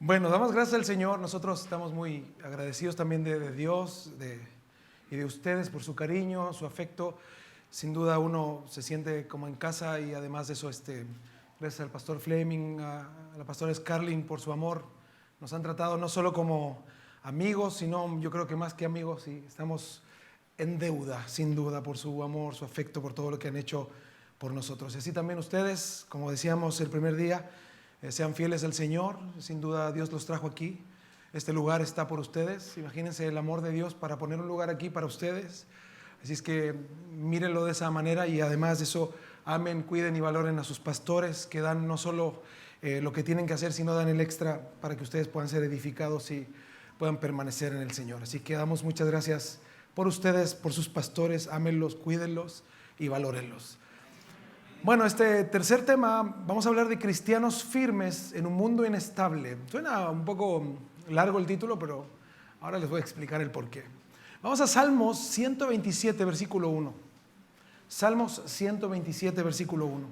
Bueno, damos gracias al Señor. Nosotros estamos muy agradecidos también de Dios y de ustedes por su cariño, su afecto. Sin duda uno se siente como en casa y además de eso, gracias al pastor Fleming, a la pastora Scarlin por su amor. Nos han tratado no solo como amigos, sino yo creo que más que amigos, y estamos en deuda, sin duda, por su amor, su afecto, por todo lo que han hecho por nosotros. Y así también ustedes, como decíamos el primer día, sean fieles al Señor. Sin duda Dios los trajo aquí. Este lugar está por ustedes. Imagínense el amor de Dios para poner un lugar aquí para ustedes. Así es que mírenlo de esa manera y además de eso, amen, cuiden y valoren a sus pastores que dan no solo lo que tienen que hacer, sino dan el extra para que ustedes puedan ser edificados y puedan permanecer en el Señor. Así que damos muchas gracias por ustedes, por sus pastores. Ámenlos, cuídenlos y valórenlos. Bueno, este tercer tema, vamos a hablar de cristianos firmes en un mundo inestable. Suena un poco largo el título, pero ahora les voy a explicar el porqué. Vamos a Salmos 127, versículo 1. Salmos 127, versículo 1.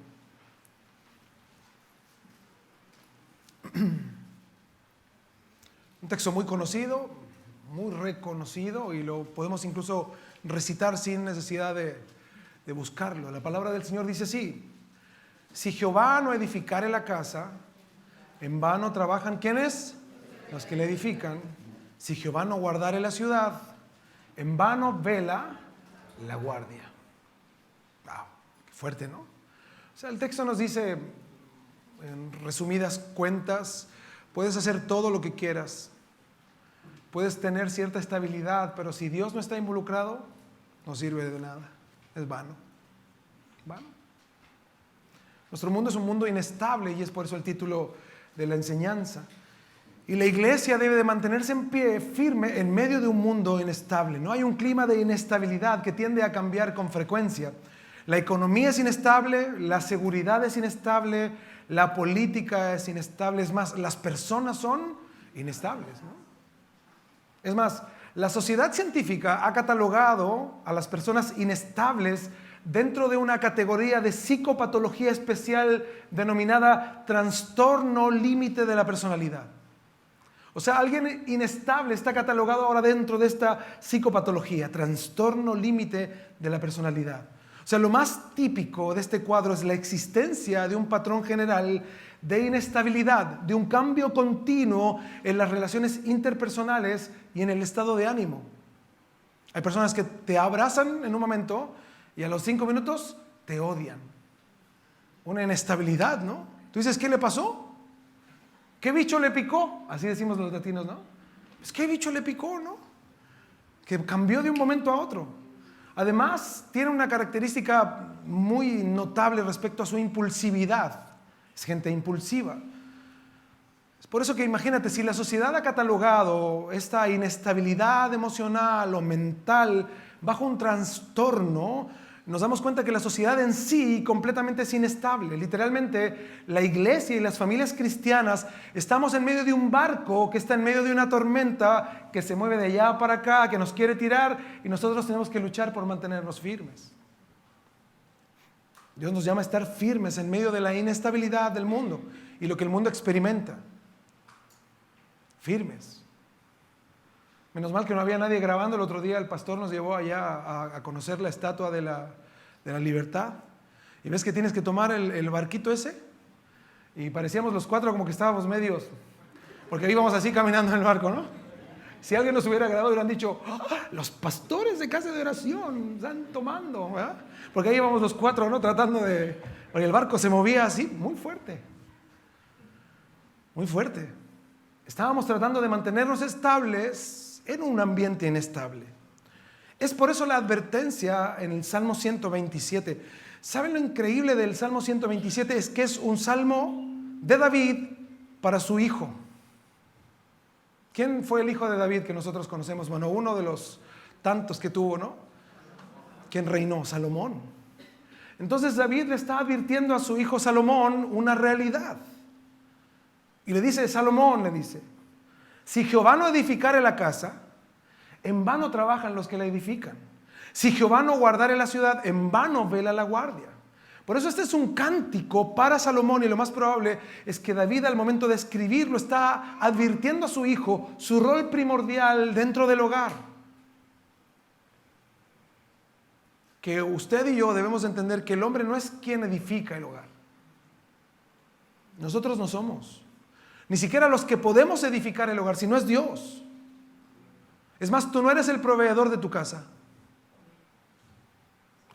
Un texto muy conocido, muy reconocido, y lo podemos incluso recitar sin necesidad de buscarlo. La palabra del Señor dice así: si Jehová no edificare la casa, en vano trabajan ¿quiénes? Los que la edifican. Si Jehová no guardare la ciudad, en vano vela la guardia. Wow, qué fuerte, ¿no? O sea, el texto nos dice, en resumidas cuentas, puedes hacer todo lo que quieras, puedes tener cierta estabilidad, pero si Dios no está involucrado, no sirve de nada. Es vano. Vano. Nuestro mundo es un mundo inestable y es por eso el título de la enseñanza. Y la iglesia debe de mantenerse en pie, firme, en medio de un mundo inestable. No hay un clima de inestabilidad que tiende a cambiar con frecuencia. La economía es inestable, la seguridad es inestable, la política es inestable. Es más, las personas son inestables, ¿no? Es más, la sociedad científica ha catalogado a las personas inestables dentro de una categoría de psicopatología especial denominada trastorno límite de la personalidad. O sea, alguien inestable está catalogado ahora dentro de esta psicopatología, trastorno límite de la personalidad. O sea, lo más típico de este cuadro es la existencia de un patrón general de inestabilidad, de un cambio continuo en las relaciones interpersonales y en el estado de ánimo. Hay personas que te abrazan en un momento y a los 5 minutos te odian. Una inestabilidad, ¿no? Tú dices, ¿qué le pasó? ¿Qué bicho le picó? Así decimos los latinos, ¿no? Pues, ¿qué bicho le picó, no? Que cambió de un momento a otro. Además, tiene una característica muy notable respecto a su impulsividad. Es gente impulsiva. Es por eso que imagínate, si la sociedad ha catalogado esta inestabilidad emocional o mental bajo un trastorno, nos damos cuenta que la sociedad en sí completamente es inestable. Literalmente, la iglesia y las familias cristianas estamos en medio de un barco que está en medio de una tormenta que se mueve de allá para acá, que nos quiere tirar, y nosotros tenemos que luchar por mantenernos firmes. Dios nos llama a estar firmes en medio de la inestabilidad del mundo y lo que el mundo experimenta. Firmes. Menos mal que no había nadie grabando. El otro día el pastor nos llevó allá a conocer la estatua de la libertad. Y ves que tienes que tomar el barquito ese. Y parecíamos los 4 como que estábamos medios, porque íbamos así caminando en el barco, ¿no? Si alguien nos hubiera grabado, hubieran dicho, los pastores de casa de oración están tomando, ¿verdad? Porque ahí íbamos los 4, ¿no? Tratando de... Porque el barco se movía así, muy fuerte. Muy fuerte. Estábamos tratando de mantenernos estables en un ambiente inestable. Es por eso la advertencia en el Salmo 127. ¿Saben lo increíble del Salmo 127? Es que es un salmo de David para su hijo. ¿Quién fue el hijo de David que nosotros conocemos? Bueno, uno de los tantos que tuvo, ¿no? ¿Quién reinó? Salomón. Entonces David le está advirtiendo a su hijo Salomón una realidad. Y le dice, Salomón, le dice, si Jehová no edificare la casa, en vano trabajan los que la edifican. Si Jehová no guardare la ciudad, en vano vela la guardia. Por eso este es un cántico para Salomón, y lo más probable es que David, al momento de escribirlo, está advirtiendo a su hijo su rol primordial dentro del hogar. Que usted y yo debemos entender que el hombre no es quien edifica el hogar. Nosotros no somos ni siquiera los que podemos edificar el hogar, sino es Dios. Es más, tú no eres el proveedor de tu casa.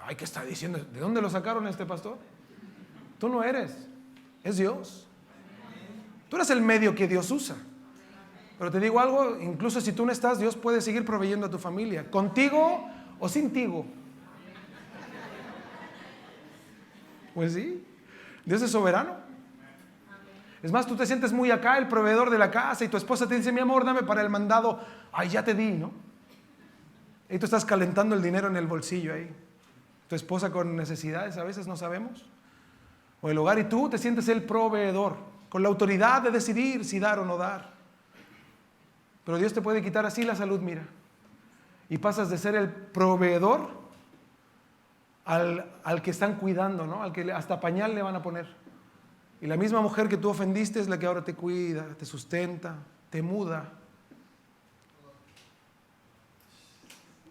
Ay, ¿qué está diciendo? ¿De dónde lo sacaron este pastor? Tú no eres, es Dios. Tú eres el medio que Dios usa. Pero te digo algo, incluso si tú no estás, Dios puede seguir proveyendo a tu familia, contigo o sin tigo. Pues sí, Dios es soberano. Es más, tú te sientes muy acá, el proveedor de la casa, y tu esposa te dice, mi amor, dame para el mandado. Ay, ya te di, ¿no? Y tú estás calentando el dinero en el bolsillo ahí. Tu esposa con necesidades, a veces no sabemos. O el hogar, y tú te sientes el proveedor, con la autoridad de decidir si dar o no dar. Pero Dios te puede quitar así la salud, mira. Y pasas de ser el proveedor al que están cuidando, ¿no? Al que hasta pañal le van a poner. Y la misma mujer que tú ofendiste es la que ahora te cuida, te sustenta, te muda.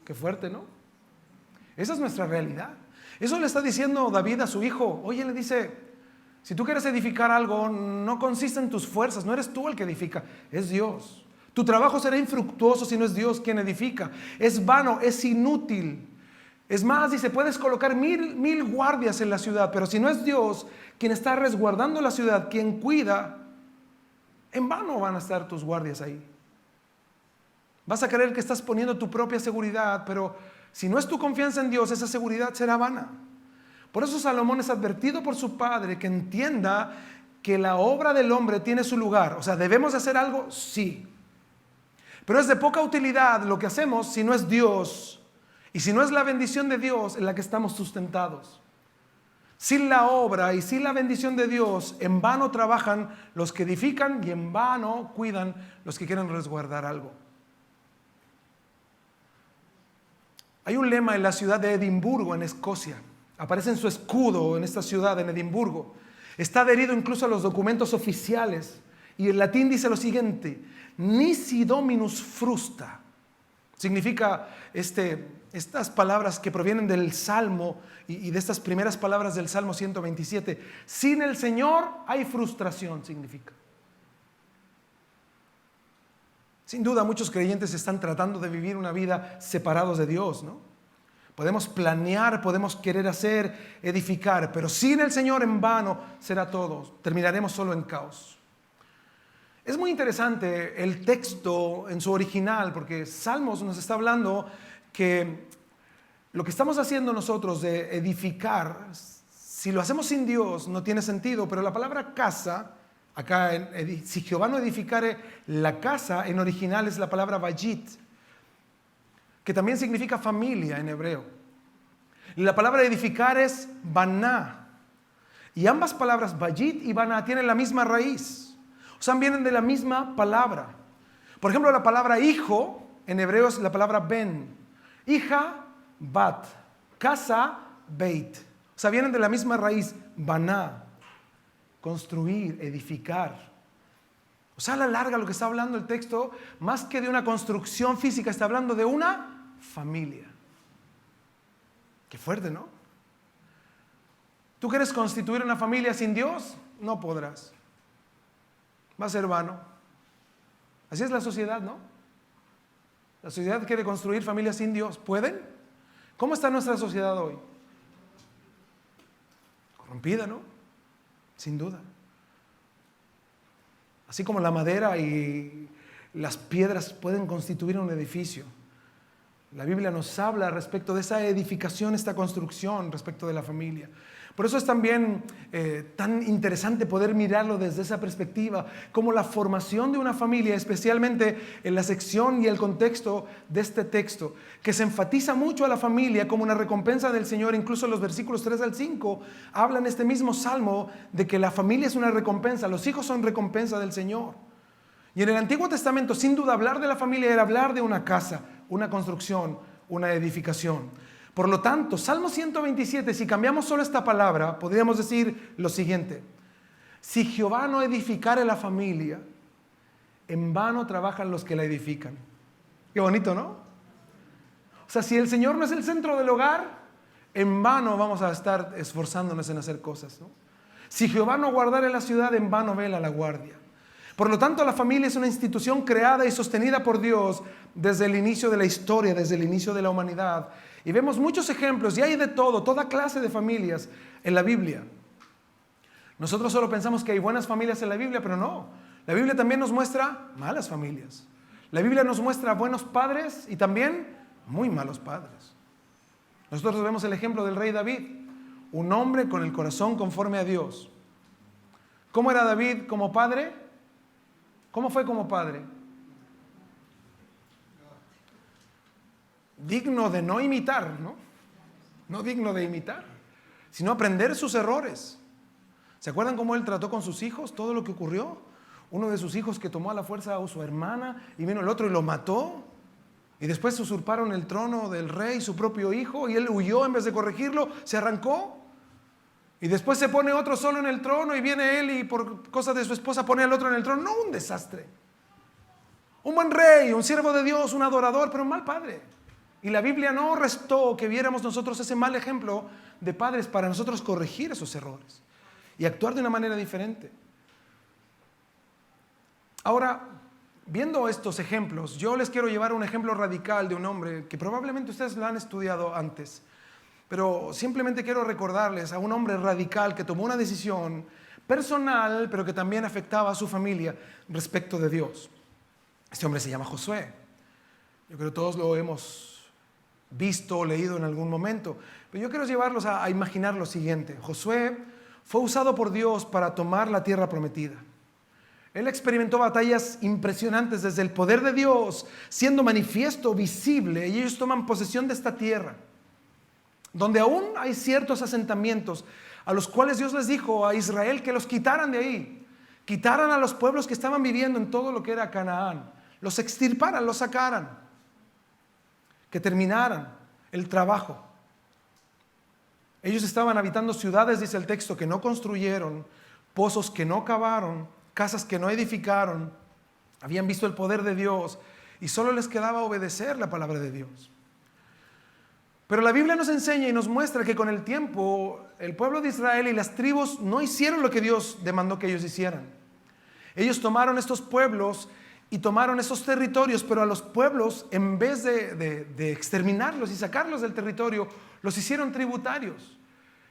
Qué fuerte, ¿no? Esa es nuestra realidad. Eso le está diciendo David a su hijo. Oye, le dice, si tú quieres edificar algo, no consiste en tus fuerzas, no eres tú el que edifica, es Dios. Tu trabajo será infructuoso si no es Dios quien edifica. Es vano, es inútil. Es más, dice, puedes colocar mil guardias en la ciudad, pero si no es Dios quien está resguardando la ciudad, quien cuida, en vano van a estar tus guardias ahí. Vas a creer que estás poniendo tu propia seguridad, pero si no es tu confianza en Dios, esa seguridad será vana. Por eso Salomón es advertido por su padre que entienda que la obra del hombre tiene su lugar. O sea, ¿debemos hacer algo? Sí. Pero es de poca utilidad lo que hacemos si no es Dios y si no es la bendición de Dios en la que estamos sustentados. Sin la obra y sin la bendición de Dios, en vano trabajan los que edifican y en vano cuidan los que quieren resguardar algo. Hay un lema en la ciudad de Edimburgo, en Escocia. Aparece en su escudo en esta ciudad, en Edimburgo. Está adherido incluso a los documentos oficiales. Y en latín dice lo siguiente: nisi dominus frusta. Significa estas palabras que provienen del Salmo y de estas primeras palabras del Salmo 127. Sin el Señor hay frustración, significa. Sin duda, muchos creyentes están tratando de vivir una vida separados de Dios, ¿no? Podemos planear, podemos querer hacer, edificar, pero sin el Señor en vano será todo. Terminaremos solo en caos. Es muy interesante el texto en su original, porque Salmos nos está hablando que lo que estamos haciendo nosotros de edificar, si lo hacemos sin Dios, no tiene sentido, pero la palabra casa, acá, si Jehová no edificare la casa, en original es la palabra bayit, que también significa familia en hebreo. Y la palabra edificar es baná. Y ambas palabras, bayit y baná, tienen la misma raíz. O sea, vienen de la misma palabra. Por ejemplo, la palabra hijo, en hebreo es la palabra ben. Hija, bat. Casa, beit. O sea, vienen de la misma raíz, baná. Construir, edificar. O sea, a la larga lo que está hablando el texto, más que de una construcción física, está hablando de una familia. Qué fuerte, ¿no? ¿Tú quieres constituir una familia sin Dios? No podrás. Va a ser vano. Así es la sociedad, ¿no? La sociedad quiere construir familias sin Dios. ¿Pueden? ¿Cómo está nuestra sociedad hoy? Corrompida, ¿no? Sin duda. Así como la madera y las piedras pueden constituir un edificio, la Biblia nos habla respecto de esa edificación, esta construcción respecto de la familia. Por eso es también tan interesante poder mirarlo desde esa perspectiva, como la formación de una familia, especialmente en la sección y el contexto de este texto, que se enfatiza mucho a la familia como una recompensa del Señor. Incluso los versículos 3 al 5 hablan este mismo salmo de que la familia es una recompensa, los hijos son recompensa del Señor. Y en el Antiguo Testamento, sin duda, hablar de la familia era hablar de una casa, una construcción, una edificación. Por lo tanto, Salmo 127, si cambiamos solo esta palabra, podríamos decir lo siguiente: si Jehová no edificare la familia, en vano trabajan los que la edifican. Qué bonito, ¿no? O sea, si el Señor no es el centro del hogar, en vano vamos a estar esforzándonos en hacer cosas, ¿no? Si Jehová no guardare la ciudad, en vano vela la guardia. Por lo tanto, la familia es una institución creada y sostenida por Dios desde el inicio de la historia, desde el inicio de la humanidad. Y vemos muchos ejemplos, y hay de todo, toda clase de familias en la Biblia. Nosotros solo pensamos que hay buenas familias en la Biblia, pero no. La Biblia también nos muestra malas familias. La Biblia nos muestra buenos padres y también muy malos padres. Nosotros vemos el ejemplo del rey David, un hombre con el corazón conforme a Dios. ¿Cómo era David como padre? ¿Cómo fue como padre? Digno de no imitar, ¿no? No digno de imitar, sino aprender sus errores. ¿Se acuerdan cómo él trató con sus hijos? Todo lo que ocurrió. Uno de sus hijos que tomó a la fuerza a su hermana y vino el otro y lo mató. Y después usurparon el trono del rey, su propio hijo, y él huyó en vez de corregirlo, se arrancó. Y después se pone otro solo en el trono y viene él y por cosas de su esposa pone al otro en el trono. No, un desastre. Un buen rey, un siervo de Dios, un adorador, pero un mal padre. Y la Biblia no restó que viéramos nosotros ese mal ejemplo de padres para nosotros corregir esos errores y actuar de una manera diferente. Ahora, viendo estos ejemplos, yo les quiero llevar un ejemplo radical de un hombre que probablemente ustedes lo han estudiado antes, pero simplemente quiero recordarles a un hombre radical que tomó una decisión personal, pero que también afectaba a su familia respecto de Dios. Este hombre se llama Josué. Yo creo que todos lo hemos visto o leído en algún momento, pero yo quiero llevarlos a imaginar lo siguiente. Josué fue usado por Dios para tomar la tierra prometida. Él experimentó batallas impresionantes desde el poder de Dios, siendo manifiesto, visible, y ellos toman posesión de esta tierra, donde aún hay ciertos asentamientos a los cuales Dios les dijo a Israel que los quitaran de ahí, quitaran a los pueblos que estaban viviendo en todo lo que era Canaán, los extirparan, los sacaran, que terminaran el trabajo. Ellos estaban habitando ciudades, dice el texto, que no construyeron, pozos que no cavaron, casas que no edificaron. Habían visto el poder de Dios y solo les quedaba obedecer la palabra de Dios. Pero la Biblia nos enseña y nos muestra que con el tiempo el pueblo de Israel y las tribus no hicieron lo que Dios demandó que ellos hicieran. Ellos tomaron estos pueblos y tomaron esos territorios, pero a los pueblos, en vez de exterminarlos y sacarlos del territorio, los hicieron tributarios.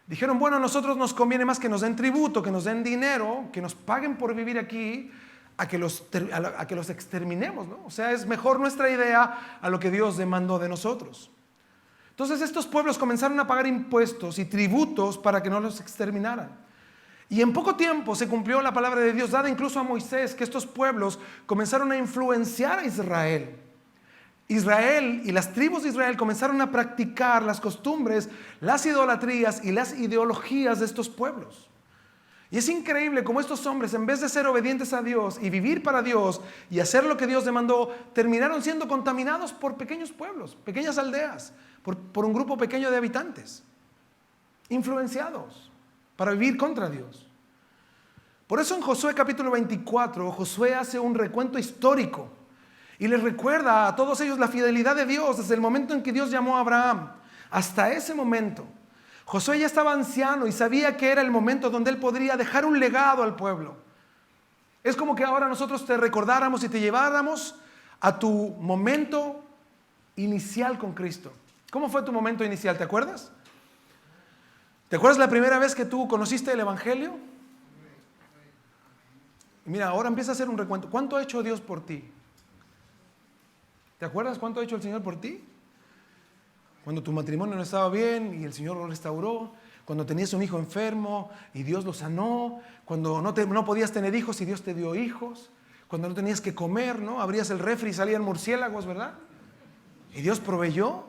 Dijeron, bueno, a nosotros nos conviene más que nos den tributo, que nos den dinero, que nos paguen por vivir aquí, a que los exterminemos, ¿no? O sea, es mejor nuestra idea a lo que Dios demandó de nosotros. Entonces estos pueblos comenzaron a pagar impuestos y tributos para que no los exterminaran. Y en poco tiempo se cumplió la palabra de Dios dada incluso a Moisés, que estos pueblos comenzaron a influenciar a Israel. Israel y las tribus de Israel comenzaron a practicar las costumbres, las idolatrías y las ideologías de estos pueblos. Y es increíble cómo estos hombres, en vez de ser obedientes a Dios y vivir para Dios y hacer lo que Dios demandó, terminaron siendo contaminados por pequeños pueblos, pequeñas aldeas, por un grupo pequeño de habitantes, influenciados para vivir contra Dios. Por eso en Josué capítulo 24, Josué hace un recuento histórico y les recuerda a todos ellos la fidelidad de Dios desde el momento en que Dios llamó a Abraham. Hasta ese momento, Josué ya estaba anciano y sabía que era el momento donde él podría dejar un legado al pueblo. Es como que ahora nosotros te recordáramos y te lleváramos a tu momento inicial con Cristo. ¿Cómo fue tu momento inicial? ¿Te acuerdas? ¿Te acuerdas la primera vez que tú conociste el Evangelio? Y mira, ahora empieza a hacer un recuento. ¿Cuánto ha hecho Dios por ti? ¿Te acuerdas cuánto ha hecho el Señor por ti? Cuando tu matrimonio no estaba bien y el Señor lo restauró. Cuando tenías un hijo enfermo y Dios lo sanó. Cuando no podías tener hijos y Dios te dio hijos. Cuando no tenías que comer, ¿no? Abrías el refri y salían murciélagos, ¿verdad? Y Dios proveyó.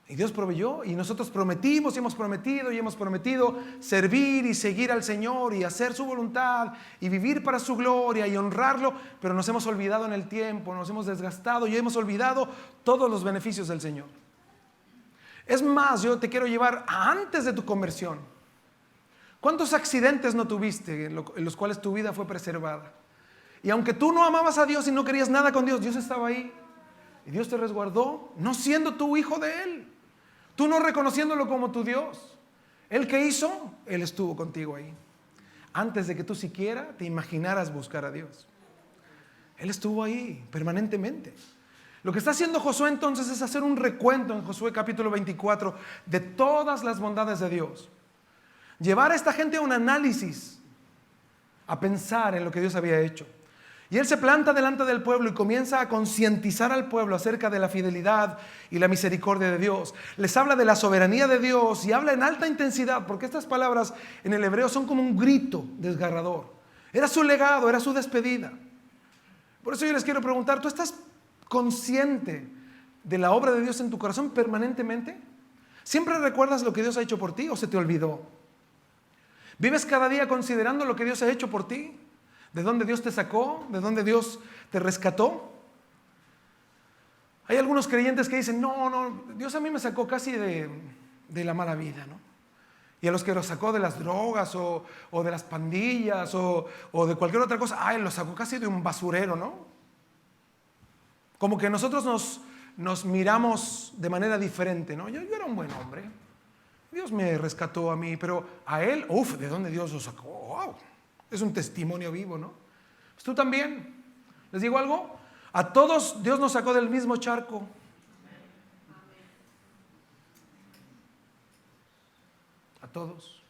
Y Dios proveyó y nosotros prometimos y hemos prometido servir y seguir al Señor y hacer su voluntad y vivir para su gloria y honrarlo, pero nos hemos olvidado en el tiempo, nos hemos desgastado y hemos olvidado todos los beneficios del Señor. Es más, yo te quiero llevar a antes de tu conversión. ¿Cuántos accidentes no tuviste en los cuales tu vida fue preservada? Y aunque tú no amabas a Dios y no querías nada con Dios, Dios estaba ahí. Y Dios te resguardó, no siendo tú hijo de Él. Tú no reconociéndolo como tu Dios. ¿Él qué hizo? Él estuvo contigo ahí. Antes de que tú siquiera te imaginaras buscar a Dios. Él estuvo ahí permanentemente. Lo que está haciendo Josué entonces es hacer un recuento en Josué capítulo 24 de todas las bondades de Dios. Llevar a esta gente a un análisis, a pensar en lo que Dios había hecho. Y él se planta delante del pueblo y comienza a concientizar al pueblo acerca de la fidelidad y la misericordia de Dios. Les habla de la soberanía de Dios y habla en alta intensidad, porque estas palabras en el hebreo son como un grito desgarrador. Era su legado, era su despedida. Por eso yo les quiero preguntar, ¿tú estás consciente de la obra de Dios en tu corazón permanentemente? ¿Siempre recuerdas lo que Dios ha hecho por ti o se te olvidó? ¿Vives cada día considerando lo que Dios ha hecho por ti? ¿De dónde Dios te sacó? ¿De dónde Dios te rescató? Hay algunos creyentes que dicen, no, Dios a mí me sacó casi de la mala vida, ¿no? Y a los que los sacó de las drogas o de las pandillas o de cualquier otra cosa, Él los sacó casi de un basurero, ¿no? Como que nosotros nos miramos de manera diferente, ¿no? Yo era un buen hombre. Dios me rescató a mí, pero a él, ¿de dónde Dios lo sacó? ¡Wow! Es un testimonio vivo, ¿no? Pues tú también. ¿Les digo algo? A todos Dios nos sacó del mismo charco. A todos.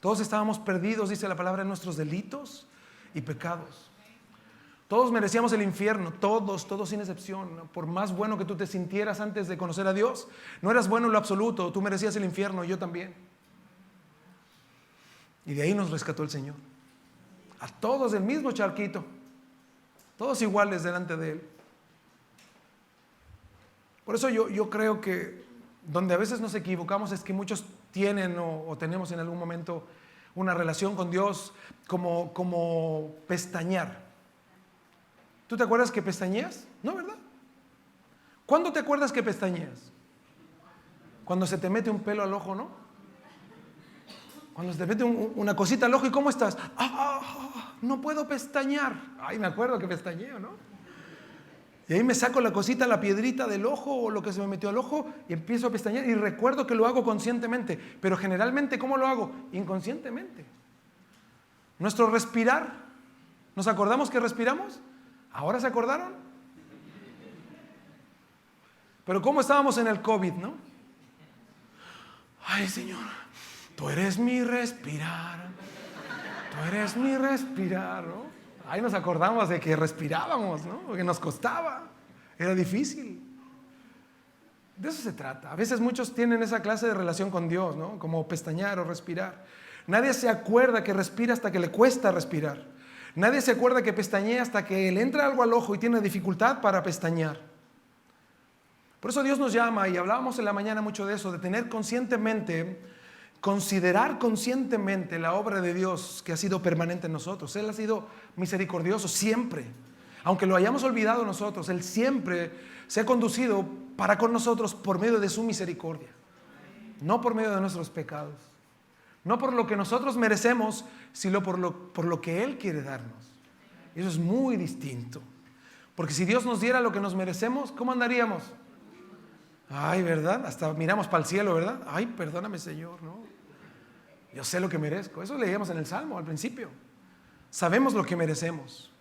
Todos estábamos perdidos, dice la palabra, en nuestros delitos y pecados. Todos merecíamos el infierno, todos sin excepción, ¿no? Por más bueno que tú te sintieras antes de conocer a Dios, no eras bueno en lo absoluto, tú merecías el infierno y yo también. Y de ahí nos rescató el Señor. A todos del mismo charquito, todos iguales delante de Él. Por eso yo creo que donde a veces nos equivocamos es que muchos tienen o tenemos en algún momento una relación con Dios como pestañear. ¿Tú te acuerdas que pestañeas? No, ¿verdad? ¿Cuándo te acuerdas que pestañeas? Cuando se te mete un pelo al ojo, ¿no? Cuando se te mete una cosita al ojo, ¿y cómo estás? No puedo pestañear. Ay, me acuerdo que pestañeo, ¿no? Y ahí me saco la cosita, la piedrita del ojo o lo que se me metió al ojo y empiezo a pestañear y recuerdo que lo hago conscientemente. Pero generalmente, ¿cómo lo hago? Inconscientemente. Nuestro respirar, ¿nos acordamos que respiramos? ¿Ahora se acordaron? Pero ¿cómo estábamos en el COVID, no? Ay, Señor, tú eres mi respirar. Tú eres mi respirar, ¿no? Ahí nos acordamos de que respirábamos, ¿no? Porque nos costaba, era difícil. De eso se trata. A veces muchos tienen esa clase de relación con Dios, ¿no? Como pestañear o respirar. Nadie se acuerda que respira hasta que le cuesta respirar. Nadie se acuerda que pestañea hasta que le entra algo al ojo y tiene dificultad para pestañear. Por eso Dios nos llama, y hablábamos en la mañana mucho de eso, de tener conscientemente, considerar conscientemente la obra de Dios que ha sido permanente en nosotros. Él ha sido misericordioso siempre. Aunque lo hayamos olvidado nosotros, Él siempre se ha conducido para con nosotros por medio de su misericordia. No por medio de nuestros pecados. No por lo que nosotros merecemos, sino por lo que Él quiere darnos. Y eso es muy distinto. Porque si Dios nos diera lo que nos merecemos, ¿cómo andaríamos? Ay, ¿verdad? Hasta miramos para el cielo, ¿verdad? Ay, perdóname, Señor, ¿no? Yo sé lo que merezco. Eso leíamos en el Salmo al principio. Sabemos lo que merecemos.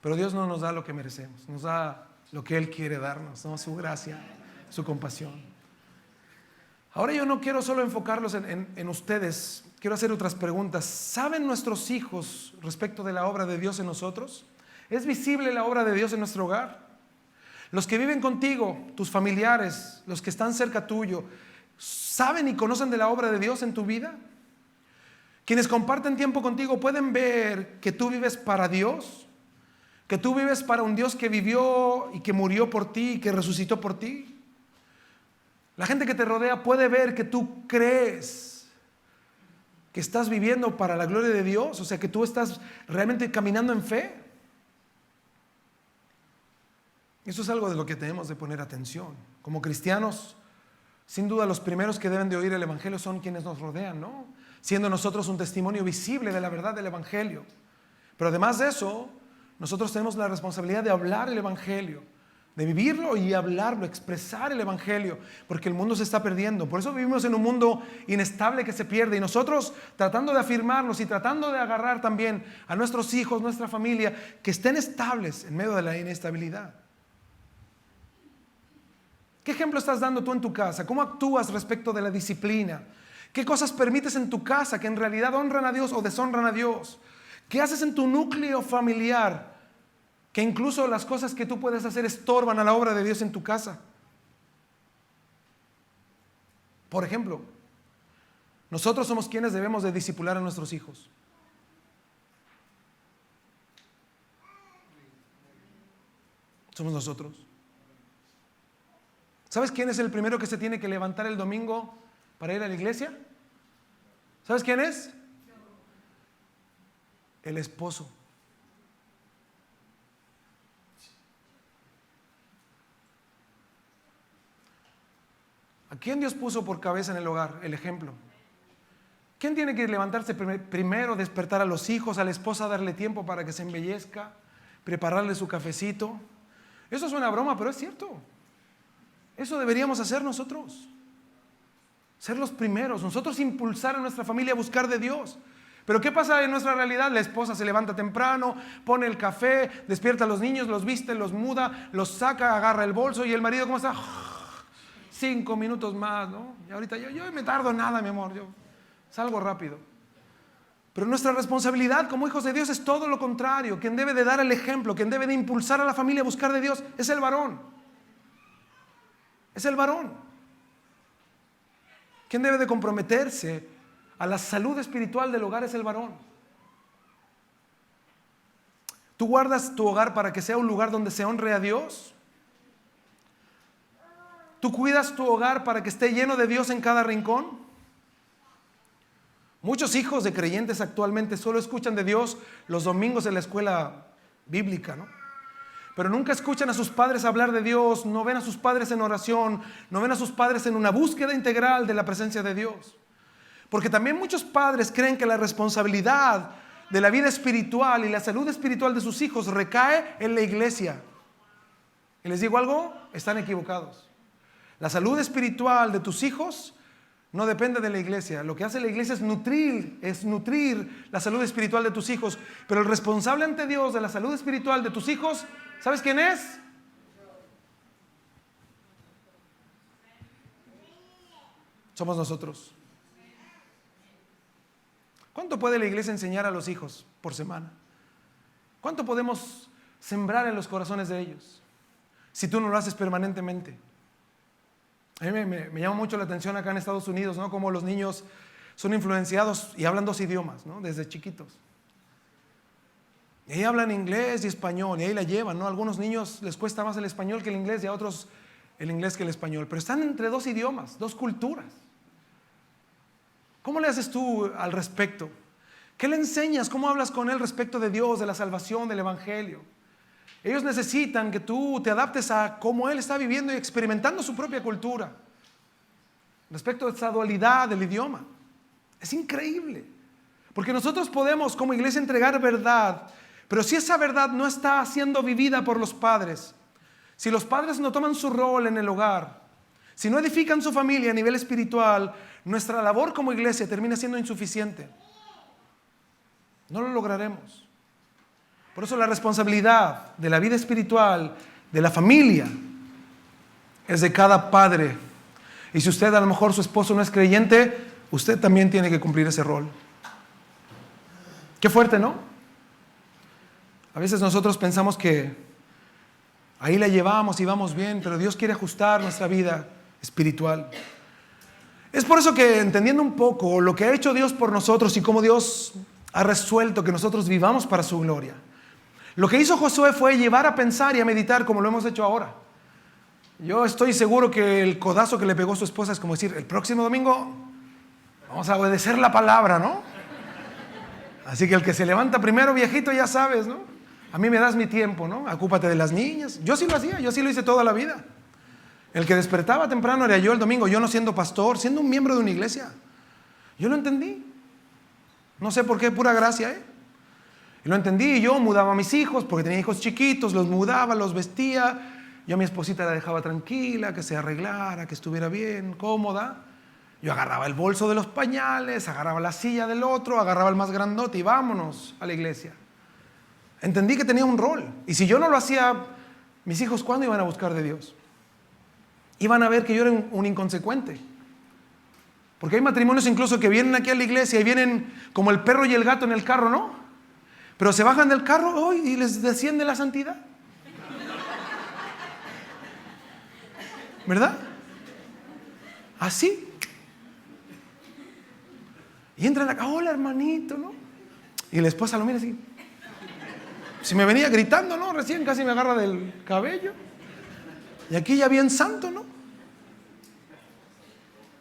Pero Dios no nos da lo que merecemos. Nos da lo que Él quiere darnos, ¿no? Su gracia, su compasión. Ahora yo no quiero solo enfocarlos en ustedes, quiero hacer otras preguntas. ¿Saben nuestros hijos respecto de la obra de Dios en nosotros? ¿Es visible la obra de Dios en nuestro hogar? Los que viven contigo, tus familiares, los que están cerca tuyo, ¿saben y conocen de la obra de Dios en tu vida? Quienes comparten tiempo contigo pueden ver que tú vives para Dios, que tú vives para un Dios que vivió y que murió por ti y que resucitó por ti. La gente que te rodea puede ver que tú crees que estás viviendo para la gloria de Dios, o sea, que tú estás realmente caminando en fe. Eso es algo de lo que tenemos de poner atención. Como cristianos, Sin duda los primeros que deben de oír el Evangelio son quienes nos rodean, ¿no? Siendo nosotros un testimonio visible de la verdad del Evangelio. Pero además de eso, nosotros tenemos la responsabilidad de hablar el Evangelio, de vivirlo y hablarlo, expresar el Evangelio, porque el mundo se está perdiendo. Por eso vivimos en un mundo inestable que se pierde, y nosotros tratando de afirmarnos y tratando de agarrar también a nuestros hijos, nuestra familia, que estén estables en medio de la inestabilidad. ¿Qué ejemplo estás dando tú en tu casa? ¿Cómo actúas respecto de la disciplina? ¿Qué cosas permites en tu casa que en realidad honran a Dios o deshonran a Dios? ¿Qué haces en tu núcleo familiar que incluso las cosas que tú puedes hacer estorban a la obra de Dios en tu casa? Por ejemplo, nosotros somos quienes debemos de discipular a nuestros hijos. Somos nosotros. ¿Sabes quién es el primero que se tiene que levantar el domingo para ir a la iglesia? ¿Sabes quién es? El esposo. ¿A quién Dios puso por cabeza en el hogar? El ejemplo. ¿Quién tiene que levantarse primero, despertar a los hijos, a la esposa, darle tiempo para que se embellezca, prepararle su cafecito? Eso suena a broma, pero es cierto. Eso deberíamos hacer nosotros. Ser los primeros, nosotros impulsar a nuestra familia a buscar de Dios. Pero ¿qué pasa en nuestra realidad? La esposa se levanta temprano, pone el café, despierta a los niños, los viste, los muda, los saca, agarra el bolso, y el marido, ¿cómo está? 5 minutos más, ¿no? Y ahorita yo me tardo nada, mi amor, yo salgo rápido. Pero nuestra responsabilidad como hijos de Dios es todo lo contrario. Quien debe de dar el ejemplo, quien debe de impulsar a la familia a buscar de Dios es el varón. Es el varón. Quien debe de comprometerse a la salud espiritual del hogar es el varón. ¿Tú guardas tu hogar para que sea un lugar donde se honre a Dios? ¿Tú cuidas tu hogar para que esté lleno de Dios en cada rincón? Muchos hijos de creyentes actualmente solo escuchan de Dios los domingos en la escuela bíblica, ¿no? Pero nunca escuchan a sus padres hablar de Dios, no ven a sus padres en oración, no ven a sus padres en una búsqueda integral de la presencia de Dios. Porque también muchos padres creen que la responsabilidad de la vida espiritual y la salud espiritual de sus hijos recae en la iglesia. Y les digo algo, están equivocados. La salud espiritual de tus hijos no depende de la iglesia. Lo que hace la iglesia es nutrir la salud espiritual de tus hijos. Pero el responsable ante Dios de la salud espiritual de tus hijos, ¿sabes quién es? Somos nosotros. ¿Cuánto puede la iglesia enseñar a los hijos por semana? ¿Cuánto podemos sembrar en los corazones de ellos si tú no lo haces permanentemente? A mí me llama mucho la atención acá en Estados Unidos, ¿no? Cómo los niños son influenciados y hablan 2 idiomas, ¿no? Desde chiquitos. Y ahí hablan inglés y español, y ahí la llevan, ¿no? A algunos niños les cuesta más el español que el inglés, y a otros el inglés que el español. Pero están entre 2 idiomas, 2 culturas. ¿Cómo le haces tú al respecto? ¿Qué le enseñas? ¿Cómo hablas con él respecto de Dios, de la salvación, del evangelio? Ellos necesitan que tú te adaptes a cómo él está viviendo y experimentando su propia cultura. Respecto a esa dualidad del idioma. Es increíble. Porque nosotros podemos como iglesia entregar verdad, pero si esa verdad no está siendo vivida por los padres, si los padres no toman su rol en el hogar, si no edifican su familia a nivel espiritual, nuestra labor como iglesia termina siendo insuficiente. No lo lograremos. Por eso la responsabilidad de la vida espiritual de la familia es de cada padre. Y si usted, a lo mejor su esposo no es creyente, usted también tiene que cumplir ese rol. Qué fuerte, ¿no? A veces nosotros pensamos que ahí la llevamos y vamos bien, pero Dios quiere ajustar nuestra vida espiritual. Es por eso que, entendiendo un poco lo que ha hecho Dios por nosotros y cómo Dios ha resuelto que nosotros vivamos para su gloria, lo que hizo Josué fue llevar a pensar y a meditar como lo hemos hecho ahora. Yo estoy seguro que el codazo que le pegó su esposa es como decir, el próximo domingo vamos a obedecer la palabra, ¿no? Así que el que se levanta primero, viejito, ya sabes, ¿no? A mí me das mi tiempo, ¿no? Ocúpate de las niñas. Yo sí lo hacía, yo sí lo hice toda la vida. El que despertaba temprano era yo el domingo, yo no siendo pastor, siendo un miembro de una iglesia. Yo lo entendí. No sé por qué, pura gracia, ¿eh? Y lo entendí, y yo mudaba a mis hijos, porque tenía hijos chiquitos, los mudaba, los vestía. Yo a mi esposita la dejaba tranquila, que se arreglara, que estuviera bien, cómoda. Yo agarraba el bolso de los pañales, agarraba la silla del otro, agarraba el más grandote y vámonos a la iglesia. Entendí que tenía un rol. Y si yo no lo hacía, mis hijos, ¿cuándo iban a buscar de Dios? Iban a ver que yo era un inconsecuente. Porque hay matrimonios incluso que vienen aquí a la iglesia y vienen como el perro y el gato en el carro, ¿no? Pero se bajan del carro y les desciende la santidad. ¿Verdad? Así. Y entra en la casa, hola hermanito, ¿no? Y la esposa lo mira así. Si me venía gritando, ¿no? Recién casi me agarra del cabello. Y aquí ya bien santo, ¿no?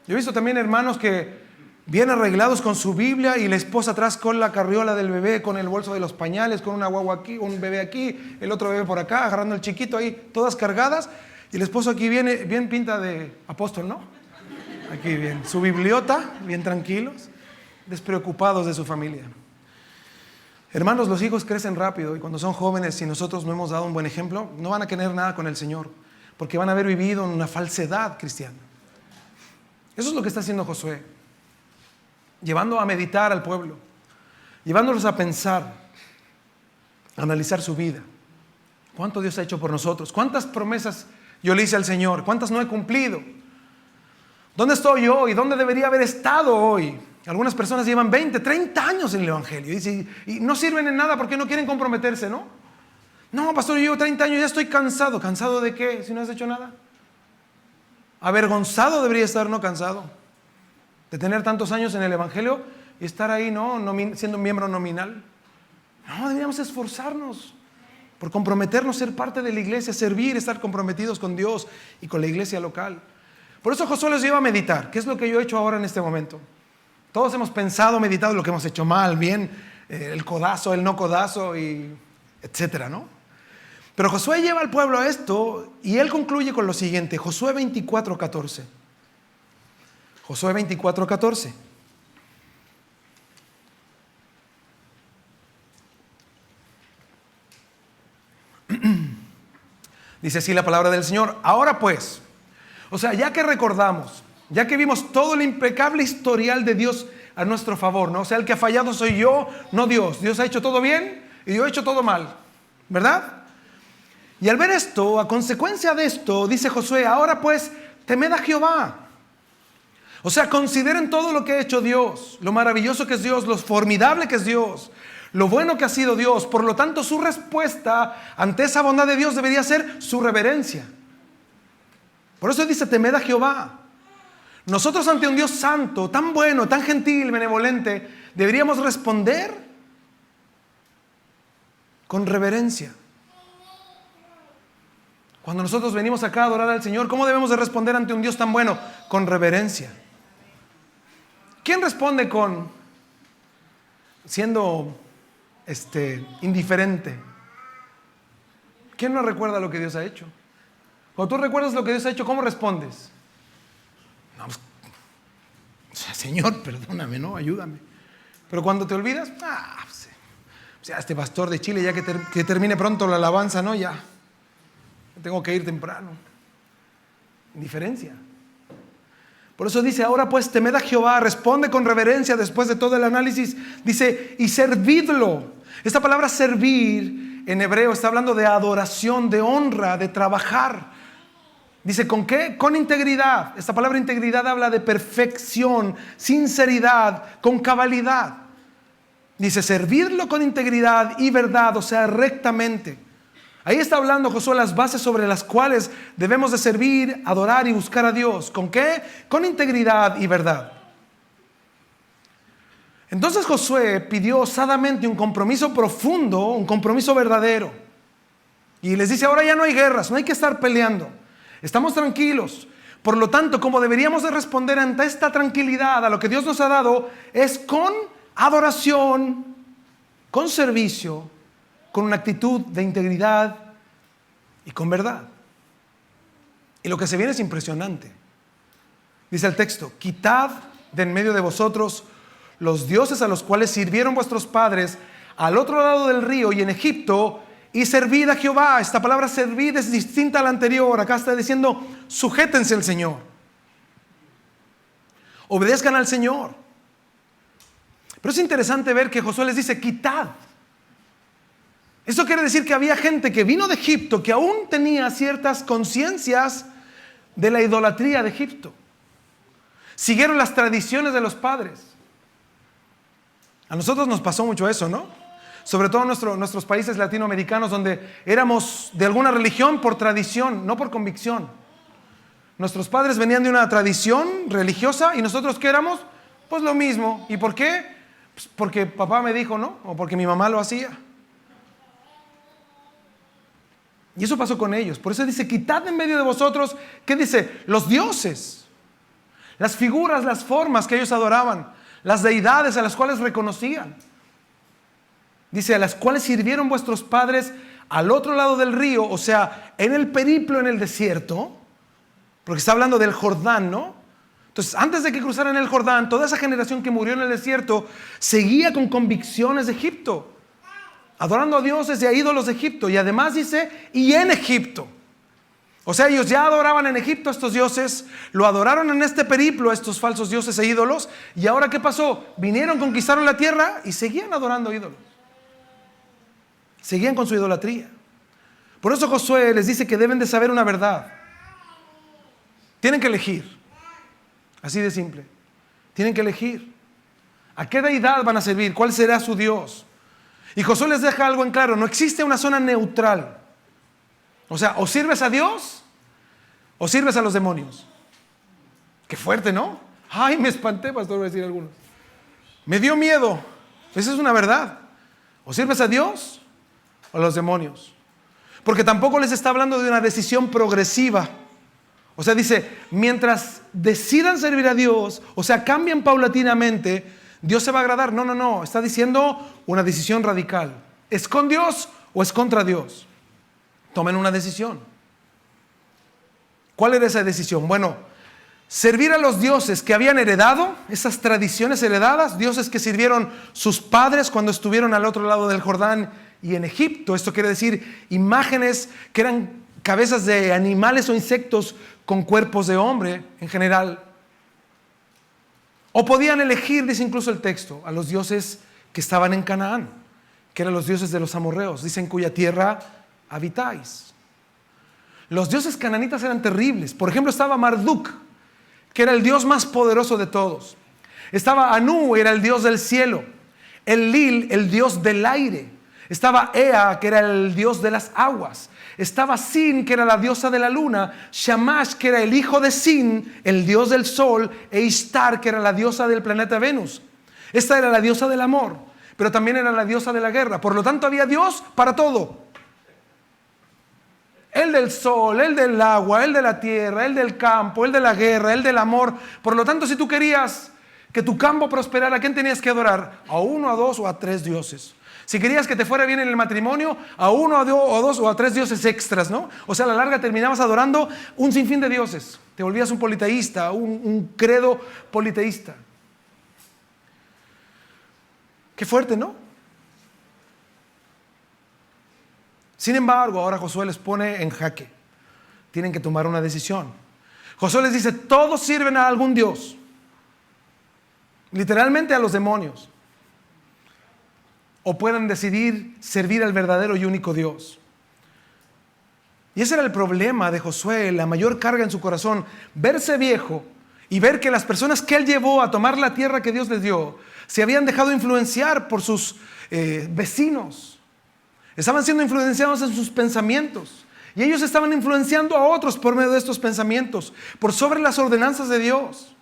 Yo he visto también hermanos que bien arreglados con su Biblia y la esposa atrás con la carriola del bebé, con el bolso de los pañales, con una guagua aquí, un bebé aquí, el otro bebé por acá, agarrando el chiquito ahí, todas cargadas. Y el esposo aquí viene bien pinta de apóstol, ¿no? Aquí bien, su bibliota, bien tranquilos, despreocupados de su familia. Hermanos, los hijos crecen rápido y cuando son jóvenes, si nosotros no hemos dado un buen ejemplo, no van a querer nada con el Señor, porque van a haber vivido en una falsedad cristiana. Eso es lo que está haciendo Josué, llevando a meditar al pueblo, llevándolos a pensar, a analizar su vida. ¿Cuánto Dios ha hecho por nosotros? ¿Cuántas promesas yo le hice al Señor? ¿Cuántas no he cumplido? ¿Dónde estoy hoy? ¿Dónde debería haber estado hoy? Algunas personas llevan 20, 30 años en el Evangelio y no sirven en nada porque no quieren comprometerse, ¿no? No, pastor, yo llevo 30 años y ya estoy cansado. ¿Cansado de qué? Si no has hecho nada. Avergonzado debería estar, no cansado. De tener tantos años en el Evangelio y estar ahí, ¿no? Siendo un miembro nominal. No, deberíamos esforzarnos por comprometernos, ser parte de la iglesia, servir, estar comprometidos con Dios y con la iglesia local. Por eso Josué les lleva a meditar. ¿Qué es lo que yo he hecho ahora en este momento? Todos hemos pensado, meditado lo que hemos hecho mal, bien, el codazo, el no codazo, y etcétera, ¿no? Pero Josué lleva al pueblo a esto y él concluye con lo siguiente, Josué 24:14. Josué 24:14. Dice así la palabra del Señor. Ahora pues, o sea, ya que recordamos, ya que vimos todo el impecable historial de Dios a nuestro favor, ¿no? O sea, el que ha fallado soy yo, no Dios. Dios ha hecho todo bien y yo he hecho todo mal, ¿verdad? Y al ver esto, a consecuencia de esto, dice Josué, ahora pues, temed a Jehová. O sea, consideren todo lo que ha hecho Dios, lo maravilloso que es Dios, lo formidable que es Dios, lo bueno que ha sido Dios. Por lo tanto, su respuesta ante esa bondad de Dios debería ser su reverencia. Por eso dice, temed a Jehová. Nosotros ante un Dios santo, tan bueno, tan gentil, benevolente, deberíamos responder con reverencia. Cuando nosotros venimos acá a adorar al Señor, ¿cómo debemos de responder ante un Dios tan bueno? Con reverencia. ¿Quién responde siendo indiferente? ¿Quién no recuerda lo que Dios ha hecho? Cuando tú recuerdas lo que Dios ha hecho, ¿cómo respondes? No, pues, Señor, perdóname, ¿no? Ayúdame. Pero cuando te olvidas, este pastor de Chile, ya que termine pronto la alabanza, ¿no? Ya tengo que ir temprano. Indiferencia. Por eso dice, ahora pues temed a Jehová, responde con reverencia después de todo el análisis. Dice, y servidlo. Esta palabra servir en hebreo está hablando de adoración, de honra, de trabajar. Dice, ¿con qué? Con integridad. Esta palabra integridad habla de perfección, sinceridad, con cabalidad. Dice, servirlo con integridad y verdad, o sea, rectamente. Ahí está hablando Josué las bases sobre las cuales debemos de servir, adorar y buscar a Dios. ¿Con qué? Con integridad y verdad. Entonces Josué pidió osadamente un compromiso profundo, un compromiso verdadero. Y les dice, ahora ya no hay guerras, no hay que estar peleando. Estamos tranquilos. Por lo tanto, como deberíamos de responder ante esta tranquilidad a lo que Dios nos ha dado, es con adoración, con servicio, con una actitud de integridad y con verdad. Y lo que se viene es impresionante. Dice el texto: quitad de en medio de vosotros los dioses a los cuales sirvieron vuestros padres al otro lado del río y en Egipto, y servid a Jehová. Esta palabra servid es distinta a la anterior. Acá está diciendo: sujétense al Señor, obedezcan al Señor. Pero es interesante ver que Josué les dice: quitad. Esto quiere decir que había gente que vino de Egipto que aún tenía ciertas conciencias de la idolatría de Egipto. Siguieron las tradiciones de los padres. A nosotros nos pasó mucho eso, ¿no? Sobre todo en nuestros países latinoamericanos, donde éramos de alguna religión por tradición, no por convicción. Nuestros padres venían de una tradición religiosa y nosotros ¿qué éramos? Pues lo mismo. ¿Y por qué? Pues porque papá me dijo, ¿no? O porque mi mamá lo hacía. Y eso pasó con ellos. Por eso dice: quitad en medio de vosotros, ¿qué dice? Los dioses, las figuras, las formas que ellos adoraban, las deidades a las cuales reconocían. Dice: a las cuales sirvieron vuestros padres al otro lado del río, o sea, en el periplo en el desierto, porque está hablando del Jordán, ¿no? Entonces, antes de que cruzaran el Jordán, toda esa generación que murió en el desierto seguía con convicciones de Egipto, adorando a dioses y a ídolos de Egipto. Y además dice: y en Egipto. O sea, ellos ya adoraban en Egipto a estos dioses, lo adoraron en este periplo a estos falsos dioses e ídolos. Y ahora ¿qué pasó? Vinieron, conquistaron la tierra y seguían adorando ídolos. Seguían con su idolatría. Por eso Josué les dice que deben de saber una verdad. Tienen que elegir. Así de simple. Tienen que elegir. ¿A qué deidad van a servir? ¿Cuál será su Dios? Y Josué les deja algo en claro: no existe una zona neutral. O sea, o sirves a Dios o sirves a los demonios. Qué fuerte, ¿no? Ay, me espanté, pastor, voy a decir algunos. Me dio miedo. Esa es una verdad. O sirves a Dios o a los demonios. Porque tampoco les está hablando de una decisión progresiva. O sea, dice, mientras decidan servir a Dios, o sea, cambian paulatinamente, Dios se va a agradar. No, no, no. Está diciendo una decisión radical. ¿Es con Dios o es contra Dios? Tomen una decisión. ¿Cuál era esa decisión? Bueno, servir a los dioses que habían heredado, esas tradiciones heredadas, dioses que sirvieron sus padres cuando estuvieron al otro lado del Jordán y en Egipto. Esto quiere decir imágenes que eran cabezas de animales o insectos con cuerpos de hombre en general. O podían elegir, dice incluso el texto, a los dioses que estaban en Canaán, que eran los dioses de los amorreos, dice: en cuya tierra habitáis. Los dioses cananitas eran terribles. Por ejemplo, estaba Marduk, que era el dios más poderoso de todos. Estaba Anu, era el dios del cielo. Enlil, el dios del aire. Estaba Ea, que era el dios de las aguas. Estaba Sin, que era la diosa de la luna. Shamash, que era el hijo de Sin, el dios del sol. E Ishtar, que era la diosa del planeta Venus. Esta era la diosa del amor, pero también era la diosa de la guerra. Por lo tanto, había Dios para todo. El del sol, el del agua, el de la tierra, el del campo, el de la guerra, el del amor. Por lo tanto, si tú querías que tu campo prosperara, ¿a quién tenías que adorar? A uno, a dos o a tres dioses. Si querías que te fuera bien en el matrimonio, a uno, a dos o a tres dioses extras, ¿no? O sea, a la larga terminabas adorando un sinfín de dioses. Te volvías un politeísta, un credo politeísta. Qué fuerte, ¿no? Sin embargo, ahora Josué les pone en jaque. Tienen que tomar una decisión. Josué les dice: todos sirven a algún dios. Literalmente a los demonios. O pueden decidir servir al verdadero y único Dios. Y ese era el problema de Josué, la mayor carga en su corazón. Verse viejo y ver que las personas que él llevó a tomar la tierra que Dios les dio se habían dejado influenciar por sus vecinos. Estaban siendo influenciados en sus pensamientos. Y ellos estaban influenciando a otros por medio de estos pensamientos, por sobre las ordenanzas de Dios.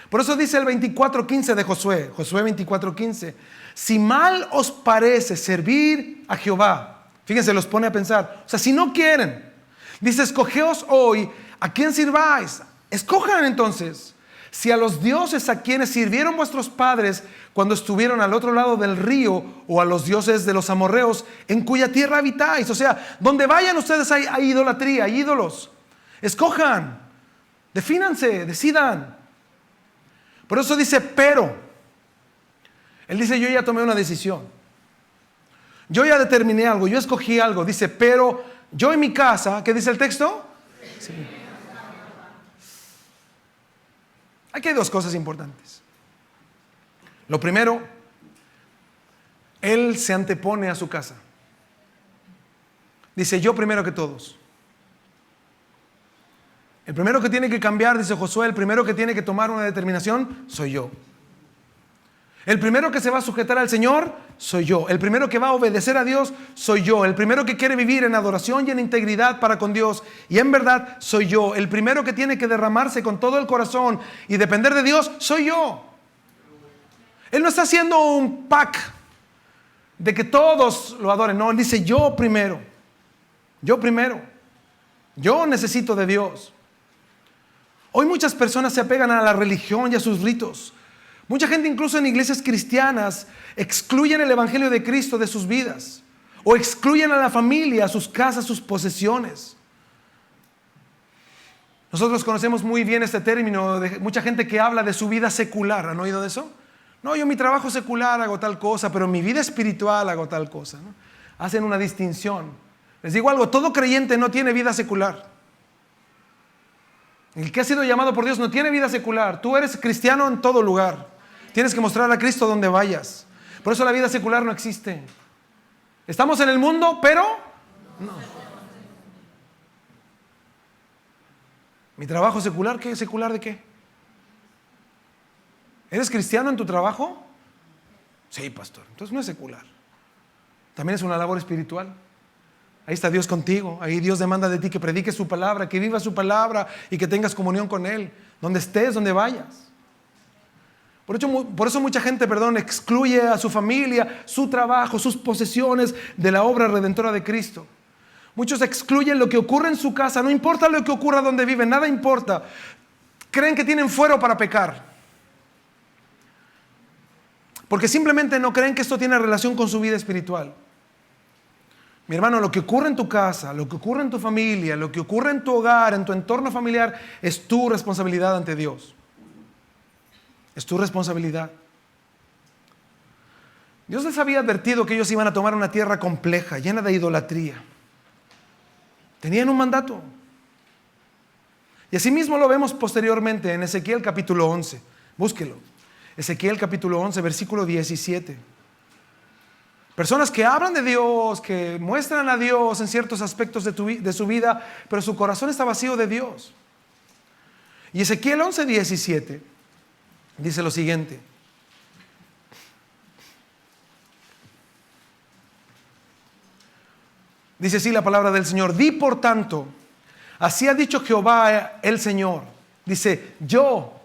Por eso dice el 24:15 de Josué, Josué 24:15: si mal os parece servir a Jehová, fíjense, los pone a pensar. O sea, si no quieren, dice: escogeos hoy a quién sirváis. Escojan entonces si a los dioses a quienes sirvieron vuestros padres cuando estuvieron al otro lado del río, o a los dioses de los amorreos en cuya tierra habitáis. O sea, donde vayan ustedes hay idolatría, hay ídolos. Escojan, defínanse, decidan. Por eso dice, pero. Él dice, yo ya tomé una decisión. Yo ya determiné algo, yo escogí algo. Dice, pero yo en mi casa, ¿qué dice el texto? Sí. Aquí hay dos cosas importantes. Lo primero, él se antepone a su casa. Dice, yo primero que todos. El primero que tiene que cambiar, dice Josué, el primero que tiene que tomar una determinación, soy yo. El primero que se va a sujetar al Señor, soy yo. El primero que va a obedecer a Dios, soy yo. El primero que quiere vivir en adoración y en integridad para con Dios y en verdad, soy yo. El primero que tiene que derramarse con todo el corazón y depender de Dios, soy yo. Él no está haciendo un pack de que todos lo adoren. No, él dice, yo primero. Yo primero. Yo necesito de Dios. Hoy muchas personas se apegan a la religión y a sus ritos. Mucha gente, incluso en iglesias cristianas, excluyen el evangelio de Cristo de sus vidas, o excluyen a la familia, a sus casas, sus posesiones. Nosotros conocemos muy bien este término de mucha gente que habla de su vida secular. ¿Han oído de eso? No, yo en mi trabajo secular hago tal cosa, pero en mi vida espiritual hago tal cosa, ¿no? Hacen una distinción. Les digo algo, todo creyente no tiene vida secular. El que ha sido llamado por Dios no tiene vida secular. Tú eres cristiano en todo lugar. Tienes que mostrar a Cristo donde vayas. Por eso la vida secular no existe. Estamos en el mundo, pero no. ¿Mi trabajo secular? ¿Qué? ¿Secular de qué? ¿Eres cristiano en tu trabajo? Sí, pastor. Entonces no es secular. También es una labor espiritual. Ahí está Dios contigo. Ahí Dios demanda de ti que prediques su palabra, que vivas su palabra y que tengas comunión con Él. Donde estés, donde vayas. Por eso mucha gente, excluye a su familia, su trabajo, sus posesiones de la obra redentora de Cristo. Muchos excluyen lo que ocurre en su casa. No importa lo que ocurra donde viven, nada importa. Creen que tienen fuero para pecar. Porque simplemente no creen que esto tiene relación con su vida espiritual. Mi hermano, lo que ocurre en tu casa, lo que ocurre en tu familia, lo que ocurre en tu hogar, en tu entorno familiar, es tu responsabilidad ante Dios. Es tu responsabilidad. Dios les había advertido que ellos iban a tomar una tierra compleja, llena de idolatría. Tenían un mandato. Y asimismo lo vemos posteriormente en Ezequiel capítulo 11. Búsquelo. Ezequiel capítulo 11, versículo 17. Personas que hablan de Dios, que muestran a Dios en ciertos aspectos de su vida, pero su corazón está vacío de Dios. Y Ezequiel 11, 17 dice lo siguiente. Dice así la palabra del Señor: di por tanto, así ha dicho Jehová el Señor. Dice, yo.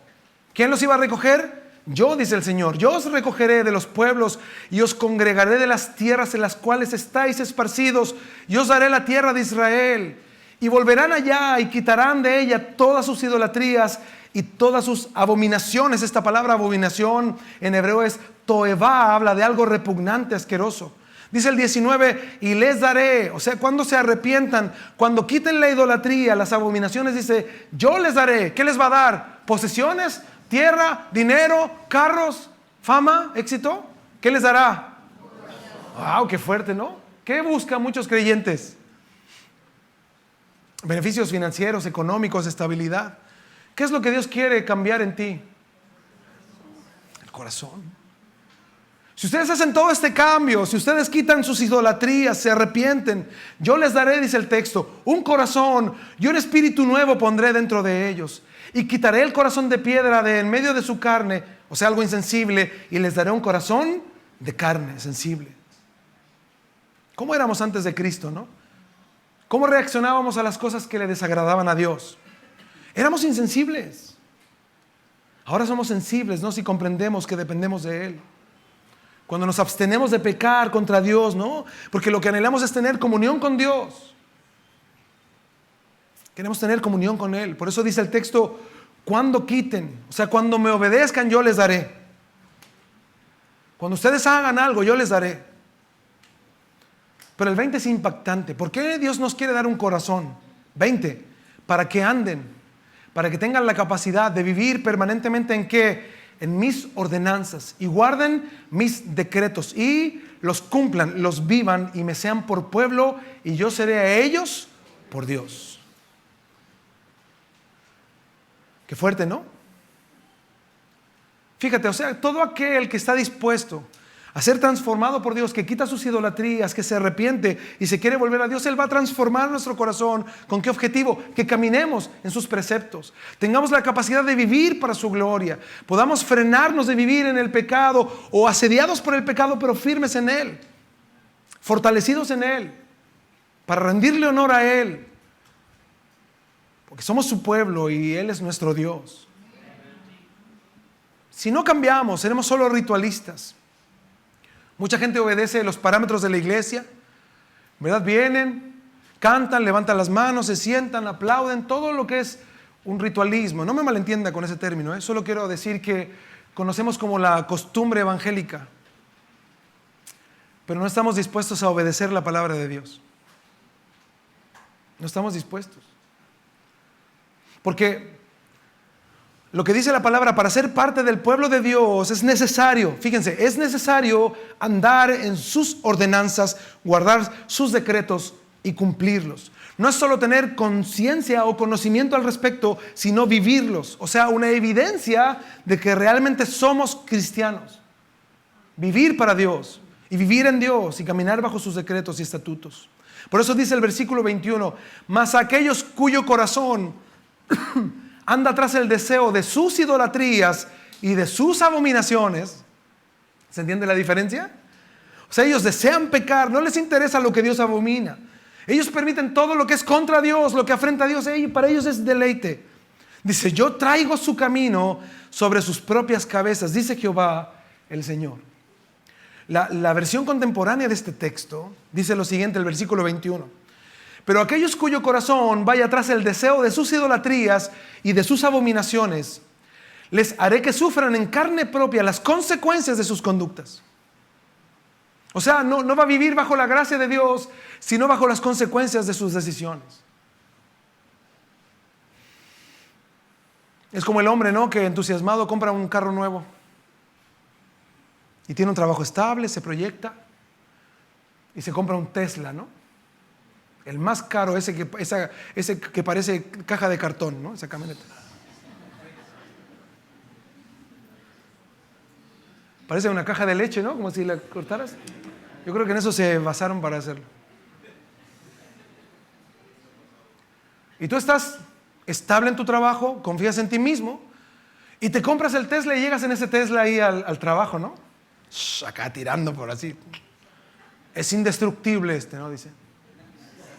¿Quién los iba a recoger? Yo, dice el Señor. Yo os recogeré de los pueblos y os congregaré de las tierras en las cuales estáis esparcidos, y os daré la tierra de Israel. Y volverán allá y quitarán de ella todas sus idolatrías y todas sus abominaciones. Esta palabra abominación en hebreo es toevá, habla de algo repugnante, asqueroso. Dice el 19, y les daré, o sea, cuando se arrepientan, cuando quiten la idolatría, las abominaciones, dice, yo les daré. ¿Qué les va a dar? ¿Posesiones? ¿Tierra? ¿Dinero? ¿Carros? ¿Fama? ¿Éxito? ¿Qué les dará? ¡Wow! ¡Qué fuerte!, ¿no? ¿Qué buscan muchos creyentes? Beneficios financieros, económicos, estabilidad. ¿Qué es lo que Dios quiere cambiar en ti? El corazón. Si ustedes hacen todo este cambio, si ustedes quitan sus idolatrías, se arrepienten, yo les daré, dice el texto, un corazón y un espíritu nuevo pondré dentro de ellos. Y quitaré el corazón de piedra de en medio de su carne, o sea, algo insensible, y les daré un corazón de carne, sensible. ¿Cómo éramos antes de Cristo, no? ¿Cómo reaccionábamos a las cosas que le desagradaban a Dios? Éramos insensibles. Ahora somos sensibles, ¿no? Si comprendemos que dependemos de Él. Cuando nos abstenemos de pecar contra Dios, ¿no? Porque lo que anhelamos es tener comunión con Dios. Queremos tener comunión con Él. Por eso dice el texto, cuando quiten, o sea, cuando me obedezcan, yo les daré. Cuando ustedes hagan algo, yo les daré. Pero el 20 es impactante. ¿Por qué Dios nos quiere dar un corazón? 20. para que anden, para que tengan la capacidad de vivir permanentemente ¿en qué? En mis ordenanzas, y guarden mis decretos y los cumplan, los vivan y me sean por pueblo y yo seré a ellos por Dios. Qué fuerte, ¿no? Fíjate, o sea, todo aquel que está dispuesto a ser transformado por Dios, que quita sus idolatrías, que se arrepiente y se quiere volver a Dios, Él va a transformar nuestro corazón. ¿Con qué objetivo? Que caminemos en sus preceptos, tengamos la capacidad de vivir para su gloria, podamos frenarnos de vivir en el pecado o asediados por el pecado, pero firmes en Él, fortalecidos en Él, para rendirle honor a Él, porque somos su pueblo y Él es nuestro Dios. Si no cambiamos, seremos solo ritualistas. Mucha gente obedece los parámetros de la iglesia, ¿verdad? Vienen, cantan, levantan las manos, se sientan, aplauden, todo lo que es un ritualismo. No me malentienda con ese término, ¿eh? Solo quiero decir que conocemos como la costumbre evangélica, pero no estamos dispuestos a obedecer la palabra de Dios. No estamos dispuestos. Porque lo que dice la palabra, para ser parte del pueblo de Dios es necesario, fíjense, es necesario andar en sus ordenanzas, guardar sus decretos y cumplirlos. No es solo tener conciencia o conocimiento al respecto, sino vivirlos. O sea, una evidencia de que realmente somos cristianos. Vivir para Dios y vivir en Dios y caminar bajo sus decretos y estatutos. Por eso dice el versículo 21, mas aquellos cuyo corazón anda tras el deseo de sus idolatrías y de sus abominaciones. ¿Se entiende la diferencia? O sea, ellos desean pecar, no les interesa lo que Dios abomina. Ellos permiten todo lo que es contra Dios, lo que afrenta a Dios, para ellos es deleite. Dice, yo traigo su camino sobre sus propias cabezas, dice Jehová el Señor. La versión contemporánea de este texto dice lo siguiente, el versículo 21. Pero aquellos cuyo corazón vaya tras el deseo de sus idolatrías y de sus abominaciones, les haré que sufran en carne propia las consecuencias de sus conductas. O sea, no va a vivir bajo la gracia de Dios, sino bajo las consecuencias de sus decisiones. Es como el hombre, ¿no?, que entusiasmado compra un carro nuevo y tiene un trabajo estable, se proyecta y se compra un Tesla, ¿no? El más caro, ese que parece caja de cartón, ¿no? Esa camioneta. Parece una caja de leche, ¿no? Como si la cortaras. Yo creo que en eso se basaron para hacerlo. Y tú estás estable en tu trabajo, confías en ti mismo, y te compras el Tesla y llegas en ese Tesla ahí al trabajo, ¿no? Acá tirando por así. Es indestructible ¿no? Dice.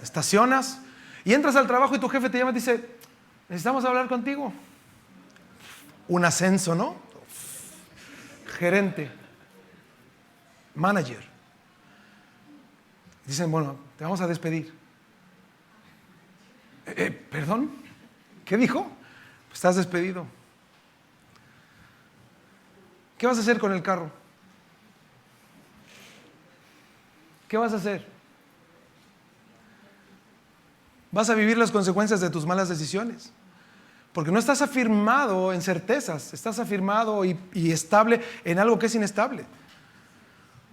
Estacionas y entras al trabajo y tu jefe te llama y dice, necesitamos hablar contigo. Un ascenso, ¿no? Gerente, manager. Dicen, bueno, te vamos a despedir. ¿Perdón? ¿Qué dijo? Pues estás despedido. ¿Qué vas a hacer con el carro? ¿Qué vas a hacer? Vas a vivir las consecuencias de tus malas decisiones. Porque no estás afirmado en certezas, estás afirmado y estable en algo que es inestable.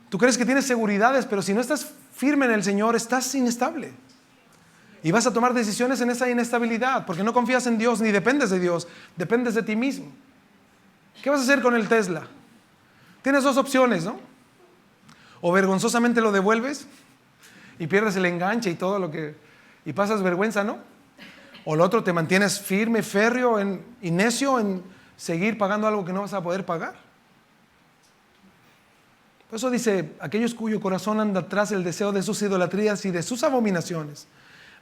Tú crees que tienes seguridades, pero si no estás firme en el Señor, estás inestable. Y vas a tomar decisiones en esa inestabilidad, porque no confías en Dios ni dependes de Dios, dependes de ti mismo. ¿Qué vas a hacer con el Tesla? Tienes dos opciones, ¿no? O vergonzosamente lo devuelves y pierdes el enganche y todo lo que... y pasas vergüenza, ¿no? O lo otro, te mantienes firme, férreo y necio en seguir pagando algo que no vas a poder pagar. Por eso dice, aquellos cuyo corazón anda tras el deseo de sus idolatrías y de sus abominaciones,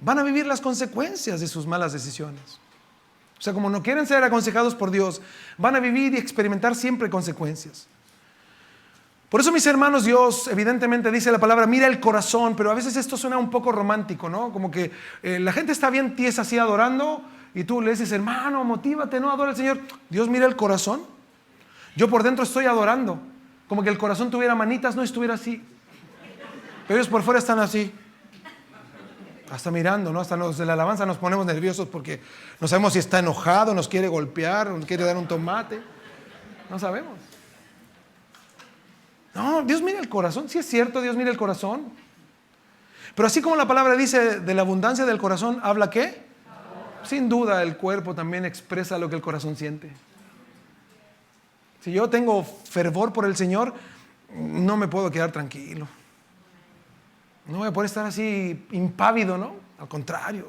van a vivir las consecuencias de sus malas decisiones. O sea, como no quieren ser aconsejados por Dios, van a vivir y experimentar siempre consecuencias. Por eso, mis hermanos, Dios evidentemente dice la palabra, mira el corazón, pero a veces esto suena un poco romántico, ¿no? Como que la gente está bien tiesa así adorando y tú le dices, hermano, motívate, ¿no? Adora al Señor. Dios mira el corazón. Yo por dentro estoy adorando, como que el corazón tuviera manitas, no estuviera así. Pero ellos por fuera están así. Hasta mirando, ¿no? Hasta de la alabanza nos ponemos nerviosos porque no sabemos si está enojado, nos quiere golpear, nos quiere dar un tomate. No sabemos. No, Dios mira el corazón. Sí es cierto, Dios mira el corazón. Pero así como la palabra dice de la abundancia del corazón, ¿habla qué? Sin duda el cuerpo también expresa lo que el corazón siente. Si yo tengo fervor por el Señor, no me puedo quedar tranquilo. No voy a poder estar así impávido, ¿no? Al contrario,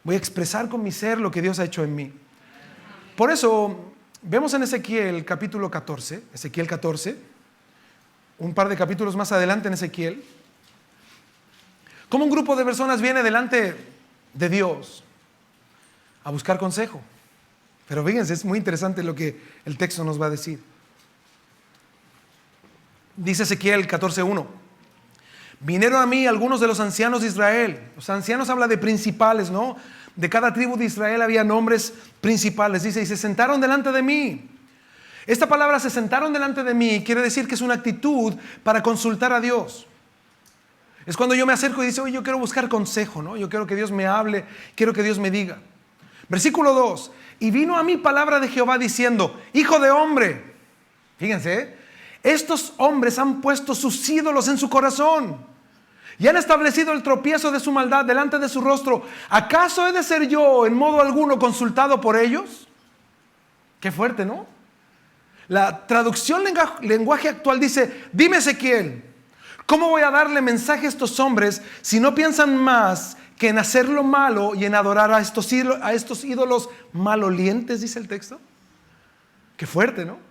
voy a expresar con mi ser lo que Dios ha hecho en mí. Por eso, vemos en Ezequiel capítulo 14, un par de capítulos más adelante en Ezequiel, cómo un grupo de personas viene delante de Dios a buscar consejo. Pero fíjense, es muy interesante lo que el texto nos va a decir. Dice Ezequiel 14:1. Vinieron a mí algunos de los ancianos de Israel. Los ancianos habla de principales, ¿no? De cada tribu de Israel había nombres principales. Dice, y se sentaron delante de mí. Esta palabra se sentaron delante de mí quiere decir que es una actitud para consultar a Dios. Es cuando yo me acerco y dice, oye, yo quiero buscar consejo, ¿no? Yo quiero que Dios me hable, quiero que Dios me diga. Versículo 2. Y vino a mí palabra de Jehová diciendo, hijo de hombre. Fíjense, estos hombres han puesto sus ídolos en su corazón y han establecido el tropiezo de su maldad delante de su rostro. ¿Acaso he de ser yo en modo alguno consultado por ellos? Qué fuerte, ¿no? La traducción lenguaje actual dice, dime Ezequiel, ¿cómo voy a darle mensaje a estos hombres si no piensan más que en hacer lo malo y en adorar a estos ídolos malolientes? Dice el texto. Qué fuerte, ¿no?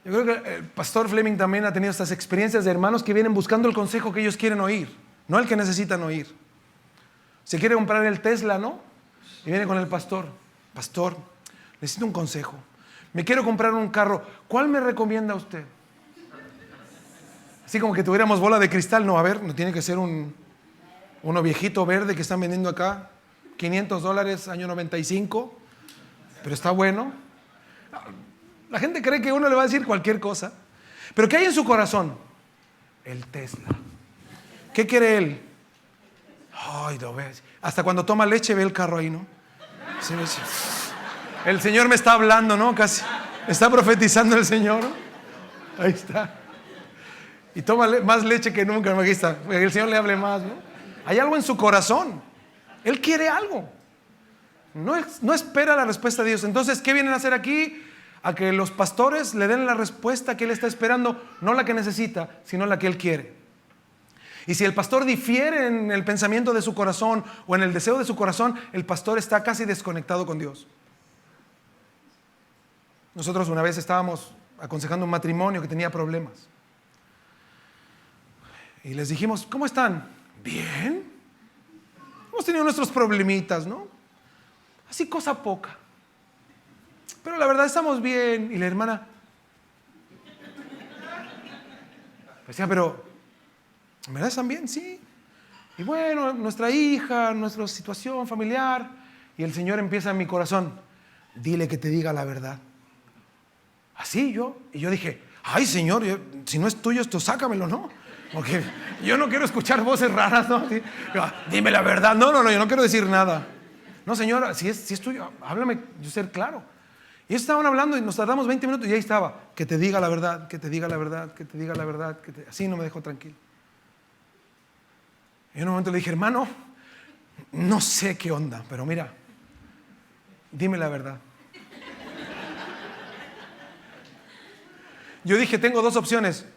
Yo creo que el pastor Fleming también ha tenido estas experiencias de hermanos que vienen buscando el consejo que ellos quieren oír, no el que necesitan oír. Se quiere comprar el Tesla, ¿no? Y viene con el pastor. Pastor, necesito un consejo. Me quiero comprar un carro. ¿Cuál me recomienda usted? Así como que tuviéramos bola de cristal. No, a ver, no tiene que ser uno viejito verde que están vendiendo acá. $500, año 95. Pero está bueno. La gente cree que uno le va a decir cualquier cosa. Pero ¿qué hay en su corazón? El Tesla. ¿Qué quiere él? Ay, lo ves. Hasta cuando toma leche ve el carro ahí, ¿no? Sí, sí. El Señor me está hablando, ¿no? Casi. Está profetizando el Señor, ¿no? Ahí está. Y toma más leche que nunca, ¿no? Aquí está. Que el Señor le hable más, ¿no? Hay algo en su corazón. Él quiere algo. No espera la respuesta de Dios. Entonces, ¿qué vienen a hacer aquí? A que los pastores le den la respuesta que él está esperando, no la que necesita, sino la que él quiere. Y si el pastor difiere en el pensamiento de su corazón o en el deseo de su corazón, el pastor está casi desconectado con Dios. Nosotros una vez estábamos aconsejando un matrimonio que tenía problemas. Y les dijimos, ¿cómo están? Bien. Hemos tenido nuestros problemitas, ¿no? Así cosa poca. Pero la verdad estamos bien. Y la hermana decía, pero ¿en verdad están bien? Sí. Y bueno, nuestra hija, nuestra situación familiar. Y el Señor empieza en mi corazón, dile que te diga la verdad. Así yo. Y yo dije, ay Señor, si no es tuyo esto, sácamelo, ¿no? Porque yo no quiero escuchar voces raras, ¿no? Dime la verdad. No, yo no quiero decir nada. No, Señor, si es tuyo, háblame, yo ser claro. Y ellos estaban hablando y nos tardamos 20 minutos y ahí estaba, que te diga la verdad, que te diga la verdad, que te diga la verdad, así no me dejó tranquilo. Y en un momento le dije, hermano, no sé qué onda, pero mira, dime la verdad. Yo dije, tengo dos opciones,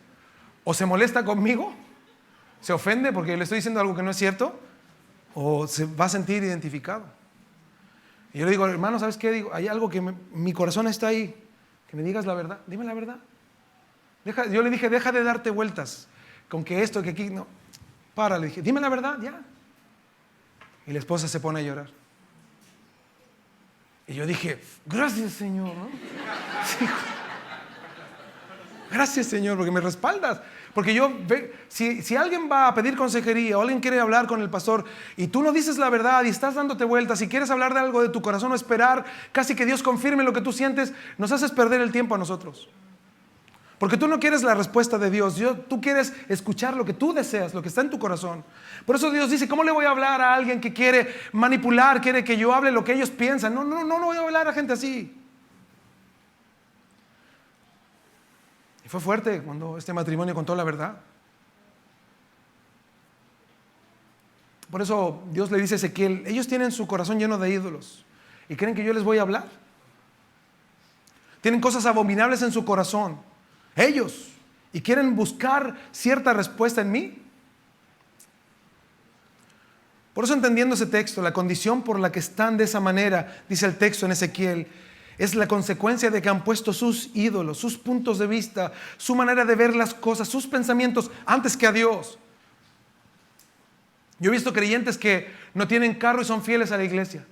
o se molesta conmigo, se ofende porque le estoy diciendo algo que no es cierto, o se va a sentir identificado. Y yo le digo, hermano, ¿sabes qué? Digo, hay algo que mi corazón está ahí. Que me digas la verdad. Dime la verdad. Yo le dije, deja de darte vueltas. Con que esto, que aquí, no. Le dije, dime la verdad, ya. Y la esposa se pone a llorar. Y yo dije, gracias, Señor, ¿no? Sí. Gracias, Señor, porque me respaldas. Porque si alguien va a pedir consejería o alguien quiere hablar con el pastor y tú no dices la verdad y estás dándote vueltas y quieres hablar de algo de tu corazón o esperar casi que Dios confirme lo que tú sientes, nos haces perder el tiempo a nosotros. Porque tú no quieres la respuesta de Dios, tú quieres escuchar lo que tú deseas, lo que está en tu corazón. Por eso Dios dice, ¿cómo le voy a hablar a alguien que quiere manipular, quiere que yo hable lo que ellos piensan? No voy a hablar a gente así. Y fue fuerte cuando este matrimonio contó la verdad. Por eso Dios le dice a Ezequiel, ellos tienen su corazón lleno de ídolos y creen que yo les voy a hablar. Tienen cosas abominables en su corazón, ellos, y quieren buscar cierta respuesta en mí. Por eso, entendiendo ese texto, la condición por la que están de esa manera, dice el texto en Ezequiel, es la consecuencia de que han puesto sus ídolos, sus puntos de vista, su manera de ver las cosas, sus pensamientos antes que a Dios. Yo he visto creyentes que no tienen carro y son fieles a la iglesia.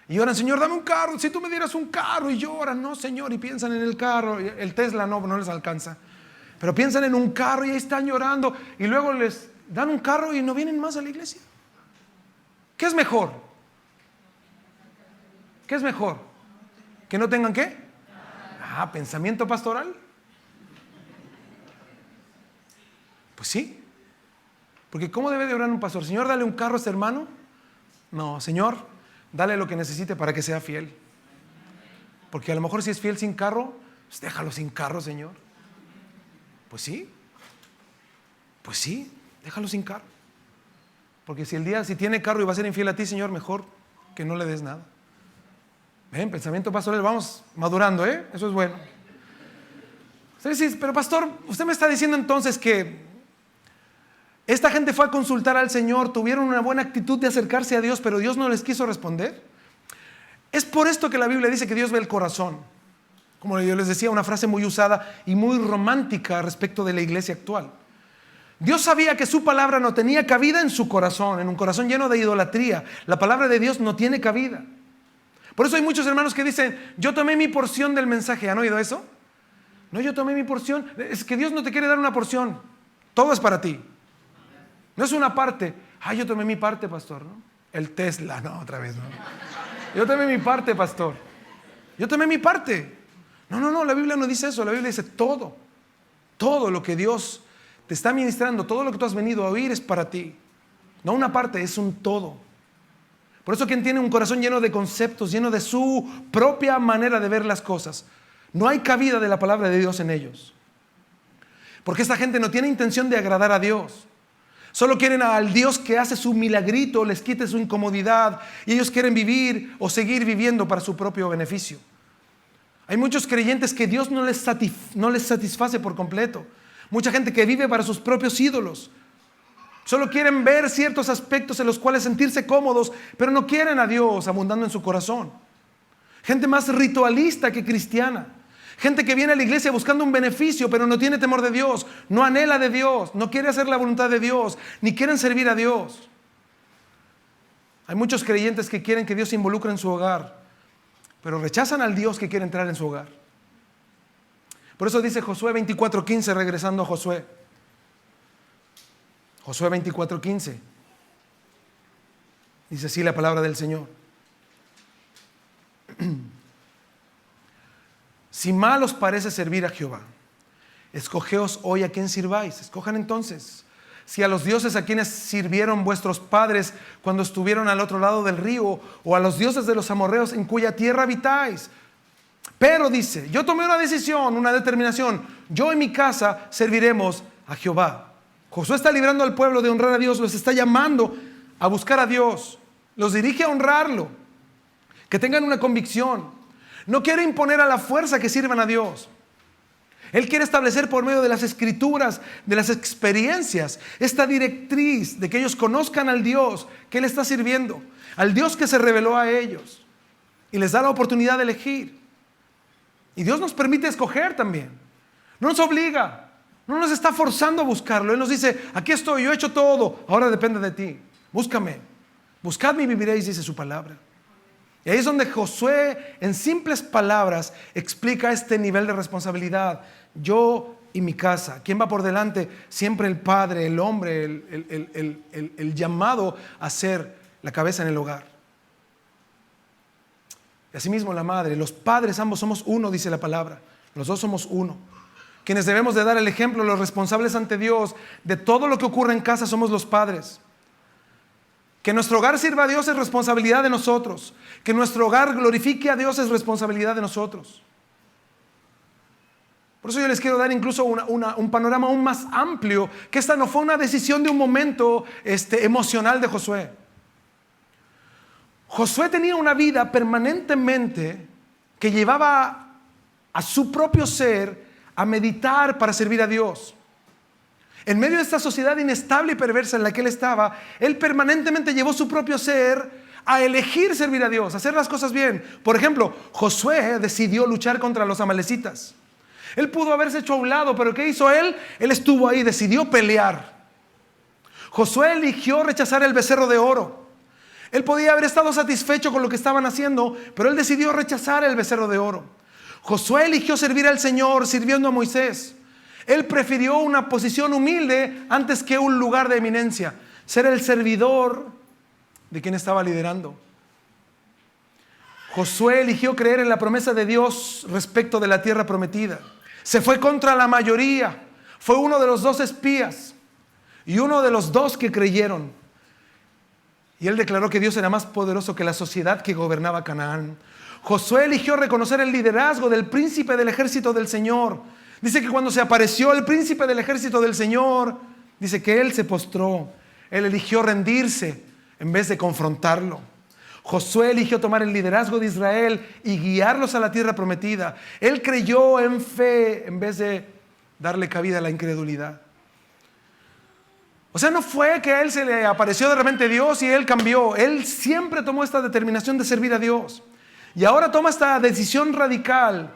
Y oran, Señor, dame un carro, si tú me dieras un carro. Y lloran, no, Señor, y piensan en el carro. El Tesla no les alcanza. Pero piensan en un carro y ahí están llorando. Y luego les dan un carro y no vienen más a la iglesia. ¿Qué es mejor? ¿Qué es mejor? ¿Que no tengan qué? Pensamiento pastoral. Pues sí. Porque ¿cómo debe de orar un pastor? Señor, dale un carro a este hermano. No, Señor, dale lo que necesite para que sea fiel. Porque a lo mejor si es fiel sin carro, pues déjalo sin carro, Señor. Pues sí, déjalo sin carro. Porque si tiene carro y va a ser infiel a ti, Señor, mejor que no le des nada. Ven, pensamiento pastoral, vamos madurando, eso es bueno. Usted dice, pero pastor, usted me está diciendo entonces que esta gente fue a consultar al Señor, tuvieron una buena actitud de acercarse a Dios, pero Dios no les quiso responder. Es por esto que la Biblia dice que Dios ve el corazón. Como yo les decía, una frase muy usada y muy romántica respecto de la iglesia actual. Dios sabía que su palabra no tenía cabida en su corazón, en un corazón lleno de idolatría. La palabra de Dios no tiene cabida. Por eso hay muchos hermanos que dicen, yo tomé mi porción del mensaje. ¿Han oído eso? No, yo tomé mi porción. Es que Dios no te quiere dar una porción. Todo es para ti. No es una parte. Yo tomé mi parte, pastor, ¿no? El Tesla, no, otra vez, ¿no? Yo tomé mi parte, pastor. Yo tomé mi parte. No, la Biblia no dice eso. La Biblia dice todo. Todo lo que Dios te está ministrando, todo lo que tú has venido a oír es para ti. No una parte, es un todo. Por eso quien tiene un corazón lleno de conceptos, lleno de su propia manera de ver las cosas, no hay cabida de la palabra de Dios en ellos. Porque esta gente no tiene intención de agradar a Dios. Solo quieren al Dios que hace su milagrito, les quite su incomodidad, y ellos quieren vivir o seguir viviendo para su propio beneficio. Hay muchos creyentes que Dios no les satisface por completo. Mucha gente que vive para sus propios ídolos. Solo quieren ver ciertos aspectos en los cuales sentirse cómodos, pero no quieren a Dios abundando en su corazón. Gente más ritualista que cristiana. Gente que viene a la iglesia buscando un beneficio, pero no tiene temor de Dios, no anhela de Dios, no quiere hacer la voluntad de Dios, ni quieren servir a Dios. Hay muchos creyentes que quieren que Dios se involucre en su hogar, pero rechazan al Dios que quiere entrar en su hogar. Por eso dice Josué 24:15, regresando a Josué. Josué 24:15. Dice así la palabra del Señor. Si mal os parece servir a Jehová, escogeos hoy a quién sirváis. Escojan entonces, si a los dioses a quienes sirvieron vuestros padres cuando estuvieron al otro lado del río, o a los dioses de los amorreos en cuya tierra habitáis. Pero dice, yo tomé una decisión, una determinación, yo y mi casa serviremos a Jehová. Josué está librando al pueblo de honrar a Dios, los está llamando a buscar a Dios, los dirige a honrarlo, que tengan una convicción. No quiere imponer a la fuerza que sirvan a Dios. Él quiere establecer por medio de las escrituras, de las experiencias, esta directriz de que ellos conozcan al Dios que Él está sirviendo, al Dios que se reveló a ellos y les da la oportunidad de elegir. Y Dios nos permite escoger también. No nos obliga, no nos está forzando a buscarlo. Él nos dice, aquí estoy, yo he hecho todo, ahora depende de ti. Búscame, buscadme y viviréis, dice su palabra. Y ahí es donde Josué, en simples palabras, explica este nivel de responsabilidad. Yo y mi casa. ¿Quién va por delante? Siempre el padre, el hombre, el llamado a ser la cabeza en el hogar. Y asimismo la madre. Los padres ambos somos uno, dice la palabra. Los dos somos uno. Quienes debemos de dar el ejemplo, los responsables ante Dios de todo lo que ocurre en casa somos los padres. Que nuestro hogar sirva a Dios es responsabilidad de nosotros. Que nuestro hogar glorifique a Dios es responsabilidad de nosotros. Por eso yo les quiero dar incluso un panorama aún más amplio, que esta no fue una decisión de un momento emocional de Josué. Josué tenía una vida permanentemente que llevaba a su propio ser a meditar para servir a Dios. En medio de esta sociedad inestable y perversa en la que él estaba, él permanentemente llevó su propio ser a elegir servir a Dios, a hacer las cosas bien. Por ejemplo, Josué decidió luchar contra los amalecitas. Él pudo haberse hecho a un lado, pero ¿qué hizo él? Él estuvo ahí, decidió pelear. Josué eligió rechazar el becerro de oro. Él podía haber estado satisfecho con lo que estaban haciendo, pero él decidió rechazar el becerro de oro. Josué eligió servir al Señor sirviendo a Moisés. Él prefirió una posición humilde antes que un lugar de eminencia, ser el servidor de quien estaba liderando. Josué eligió creer en la promesa de Dios respecto de la tierra prometida. Se fue contra la mayoría. Fue uno de los 2 espías y uno de los 2 que creyeron. Y él declaró que Dios era más poderoso que la sociedad que gobernaba Canaán. Josué eligió reconocer el liderazgo del príncipe del ejército del Señor. Dice que cuando se apareció el príncipe del ejército del Señor, dice que él se postró. Él eligió rendirse en vez de confrontarlo. Josué eligió tomar el liderazgo de Israel y guiarlos a la tierra prometida. Él creyó en fe en vez de darle cabida a la incredulidad. O sea, no fue que a él se le apareció de repente Dios y él cambió. Él siempre tomó esta determinación de servir a Dios. Y ahora toma esta decisión radical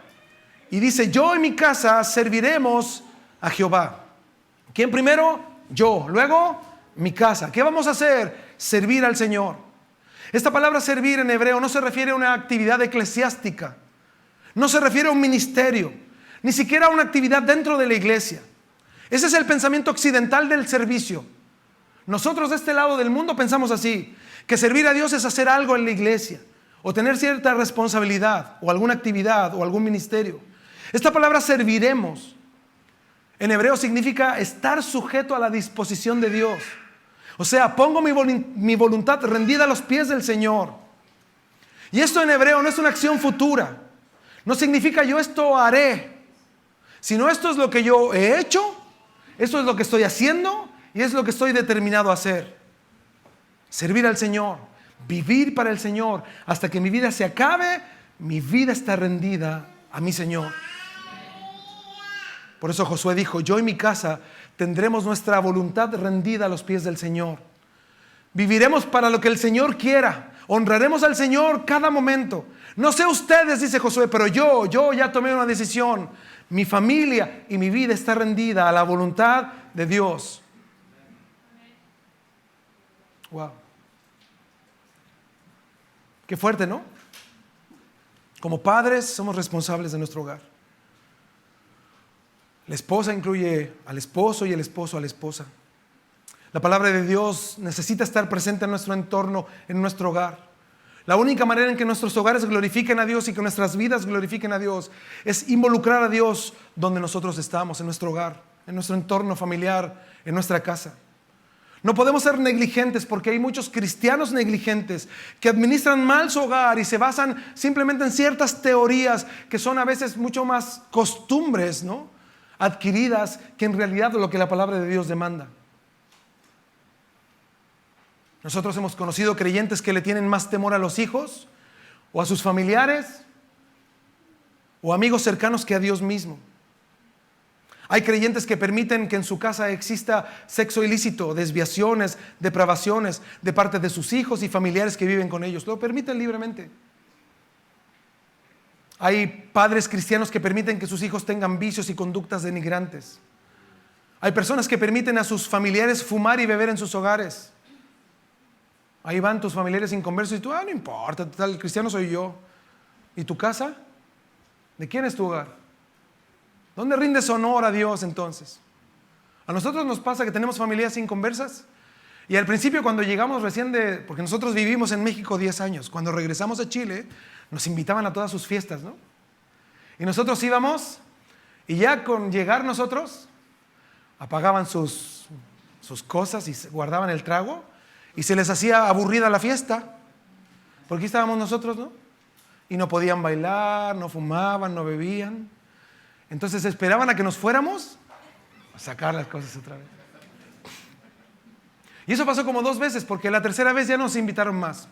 y dice: yo y mi casa serviremos a Jehová. ¿Quién primero? Yo. Luego, mi casa. ¿Qué vamos a hacer? Servir al Señor. Esta palabra servir en hebreo no se refiere a una actividad eclesiástica. No se refiere a un ministerio. Ni siquiera a una actividad dentro de la iglesia. Ese es el pensamiento occidental del servicio. Nosotros de este lado del mundo pensamos así, que servir a Dios es hacer algo en la iglesia, o tener cierta responsabilidad, o alguna actividad, o algún ministerio. Esta palabra serviremos en hebreo significa estar sujeto a la disposición de Dios. O sea, pongo mi voluntad rendida a los pies del Señor. Y esto en hebreo no es una acción futura. No significa yo esto haré, sino esto es lo que yo he hecho, esto es lo que estoy haciendo y es lo que estoy determinado a hacer. Servir al Señor, vivir para el Señor. Hasta que mi vida se acabe, mi vida está rendida a mi Señor. Por eso Josué dijo: yo y mi casa tendremos nuestra voluntad rendida a los pies del Señor. Viviremos para lo que el Señor quiera. Honraremos al Señor cada momento. No sé ustedes, dice Josué, pero yo ya tomé una decisión. Mi familia y mi vida está rendida a la voluntad de Dios. Wow. Qué fuerte, ¿no? Como padres somos responsables de nuestro hogar. La esposa incluye al esposo y el esposo a la esposa. La palabra de Dios necesita estar presente en nuestro entorno, en nuestro hogar. La única manera en que nuestros hogares glorifiquen a Dios y que nuestras vidas glorifiquen a Dios es involucrar a Dios donde nosotros estamos, en nuestro hogar, en nuestro entorno familiar, en nuestra casa. No podemos ser negligentes, porque hay muchos cristianos negligentes que administran mal su hogar y se basan simplemente en ciertas teorías que son a veces mucho más costumbres, ¿no?, adquiridas, que en realidad lo que la palabra de Dios demanda. Nosotros hemos conocido creyentes que le tienen más temor a los hijos o a sus familiares o amigos cercanos que a Dios mismo. Hay creyentes que permiten que en su casa exista sexo ilícito, desviaciones, depravaciones de parte de sus hijos y familiares que viven con ellos. Lo permiten libremente. Hay padres cristianos que permiten que sus hijos tengan vicios y conductas denigrantes. Hay personas que permiten a sus familiares fumar y beber en sus hogares. Ahí van tus familiares inconversos y tú, no importa, el cristiano soy yo. ¿Y tu casa? ¿De quién es tu hogar? ¿Dónde rindes honor a Dios entonces? A nosotros nos pasa que tenemos familias inconversas y al principio, cuando llegamos porque nosotros vivimos en México 10 años, cuando regresamos a Chile nos invitaban a todas sus fiestas, ¿no? Y nosotros íbamos Y ya con llegar nosotros, apagaban sus cosas y guardaban el trago y se les hacía aburrida la fiesta. Porque aquí estábamos nosotros, ¿no? Y no podían bailar, no fumaban, no bebían. Entonces esperaban a que nos fuéramos a sacar las cosas otra vez. Y eso pasó como 2 veces, porque la tercera vez ya nos invitaron más.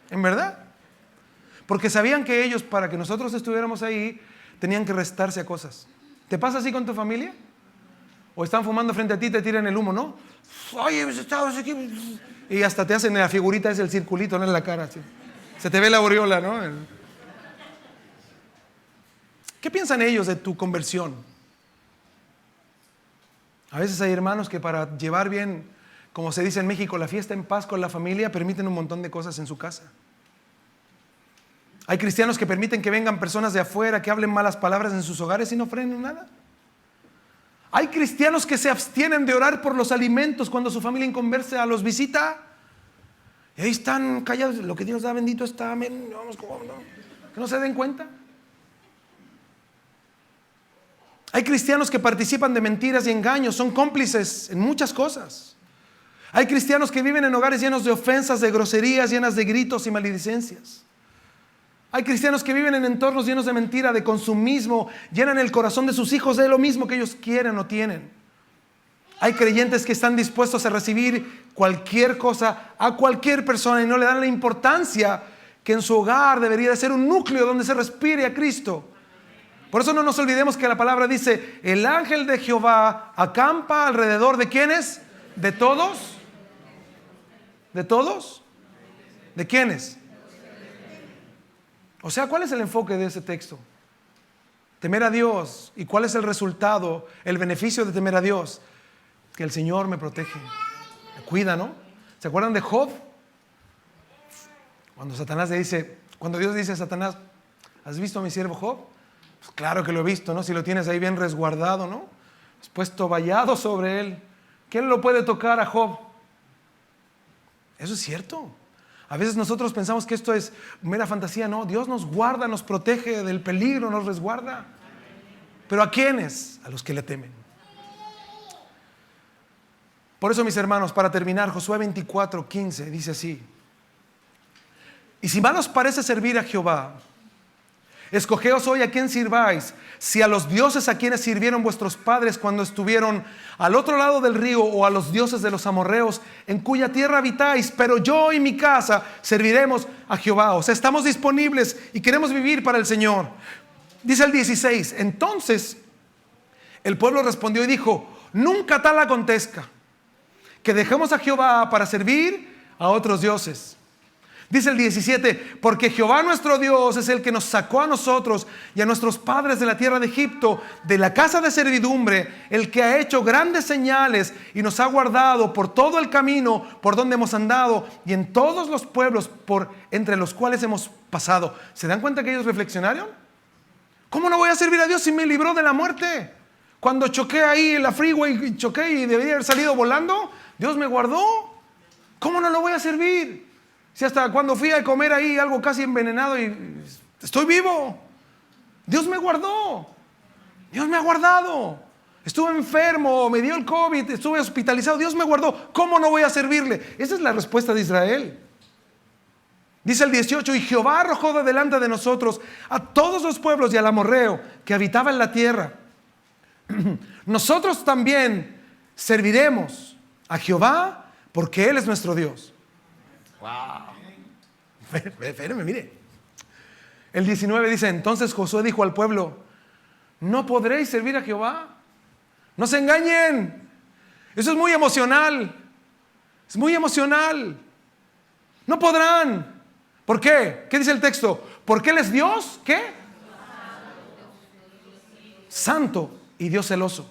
¿En verdad? Porque sabían que ellos, para que nosotros estuviéramos ahí, tenían que restarse a cosas. ¿Te pasa así con tu familia? O están fumando frente a ti y te tiran el humo, ¿no? Oye, estabas aquí. Y hasta te hacen la figurita, es el circulito, ¿no? En la cara. Así. Se te ve la aureola, ¿no? ¿Qué piensan ellos de tu conversión? A veces hay hermanos que para llevar bien, como se dice en México, la fiesta en paz con la familia, permiten un montón de cosas en su casa. Hay cristianos que permiten que vengan personas de afuera, que hablen malas palabras en sus hogares y no frenen nada. Hay cristianos que se abstienen de orar por los alimentos cuando su familia inconversa los visita. Y ahí están callados. Lo que Dios da bendito está, amén. Vamos, ¿no? Que no se den cuenta. Hay cristianos que participan de mentiras y engaños, son cómplices en muchas cosas. Hay cristianos que viven en hogares llenos de ofensas, de groserías, llenas de gritos y maledicencias. Hay cristianos que viven en entornos llenos de mentira, de consumismo, llenan el corazón de sus hijos de lo mismo que ellos quieren o tienen. Hay creyentes que están dispuestos a recibir cualquier cosa a cualquier persona y no le dan la importancia que en su hogar debería de ser un núcleo donde se respire a Cristo. Por eso no nos olvidemos que la palabra dice: el ángel de Jehová acampa alrededor de ¿quiénes? ¿De todos? ¿De todos? ¿De quiénes? O sea, ¿cuál es el enfoque de ese texto? Temer a Dios. ¿Y cuál es el resultado, el beneficio de temer a Dios? Que el Señor me protege, me cuida, ¿no? ¿Se acuerdan de Job? Cuando Dios dice a Satanás: ¿has visto a mi siervo Job? Pues claro que lo he visto, ¿no? Si lo tienes ahí bien resguardado, ¿no? Has puesto vallado sobre él. ¿Quién lo puede tocar a Job? Eso es cierto. A veces nosotros pensamos que esto es mera fantasía. No, Dios nos guarda, nos protege del peligro, nos resguarda. ¿Pero a quiénes? A los que le temen. Por eso, mis hermanos, para terminar, Josué 24:15 dice así: y si mal os parece servir a Jehová, escogeos hoy a quién sirváis, si a los dioses a quienes sirvieron vuestros padres cuando estuvieron al otro lado del río, o a los dioses de los amorreos en cuya tierra habitáis, pero yo y mi casa serviremos a Jehová. O sea, estamos disponibles y queremos vivir para el Señor. Dice el 16: entonces el pueblo respondió y dijo: nunca tal acontezca que dejemos a Jehová para servir a otros dioses. Dice el 17: porque Jehová nuestro Dios es el que nos sacó a nosotros y a nuestros padres de la tierra de Egipto, de la casa de servidumbre, el que ha hecho grandes señales y nos ha guardado por todo el camino por donde hemos andado y en todos los pueblos por entre los cuales hemos pasado. ¿Se dan cuenta que ellos reflexionaron? ¿Cómo no voy a servir a Dios si me libró de la muerte? Cuando choqué ahí en la freeway y choqué y debía haber salido volando, Dios me guardó. ¿Cómo no lo voy a servir? Si hasta cuando fui a comer ahí algo casi envenenado y estoy vivo. Dios me guardó. Dios me ha guardado. Estuve enfermo, me dio el COVID, estuve hospitalizado. Dios me guardó. ¿Cómo no voy a servirle? Esa es la respuesta de Israel. Dice el 18: y Jehová arrojó de delante de nosotros a todos los pueblos y al amorreo que habitaba en la tierra. Nosotros también serviremos a Jehová porque Él es nuestro Dios. Wow. Espérenme, mire. El 19 dice: entonces Josué dijo al pueblo: no podréis servir a Jehová. No se engañen. Eso es muy emocional. Es muy emocional. No podrán. ¿Por qué? ¿Qué dice el texto? Porque Él es Dios, ¿qué? Santo y Dios celoso.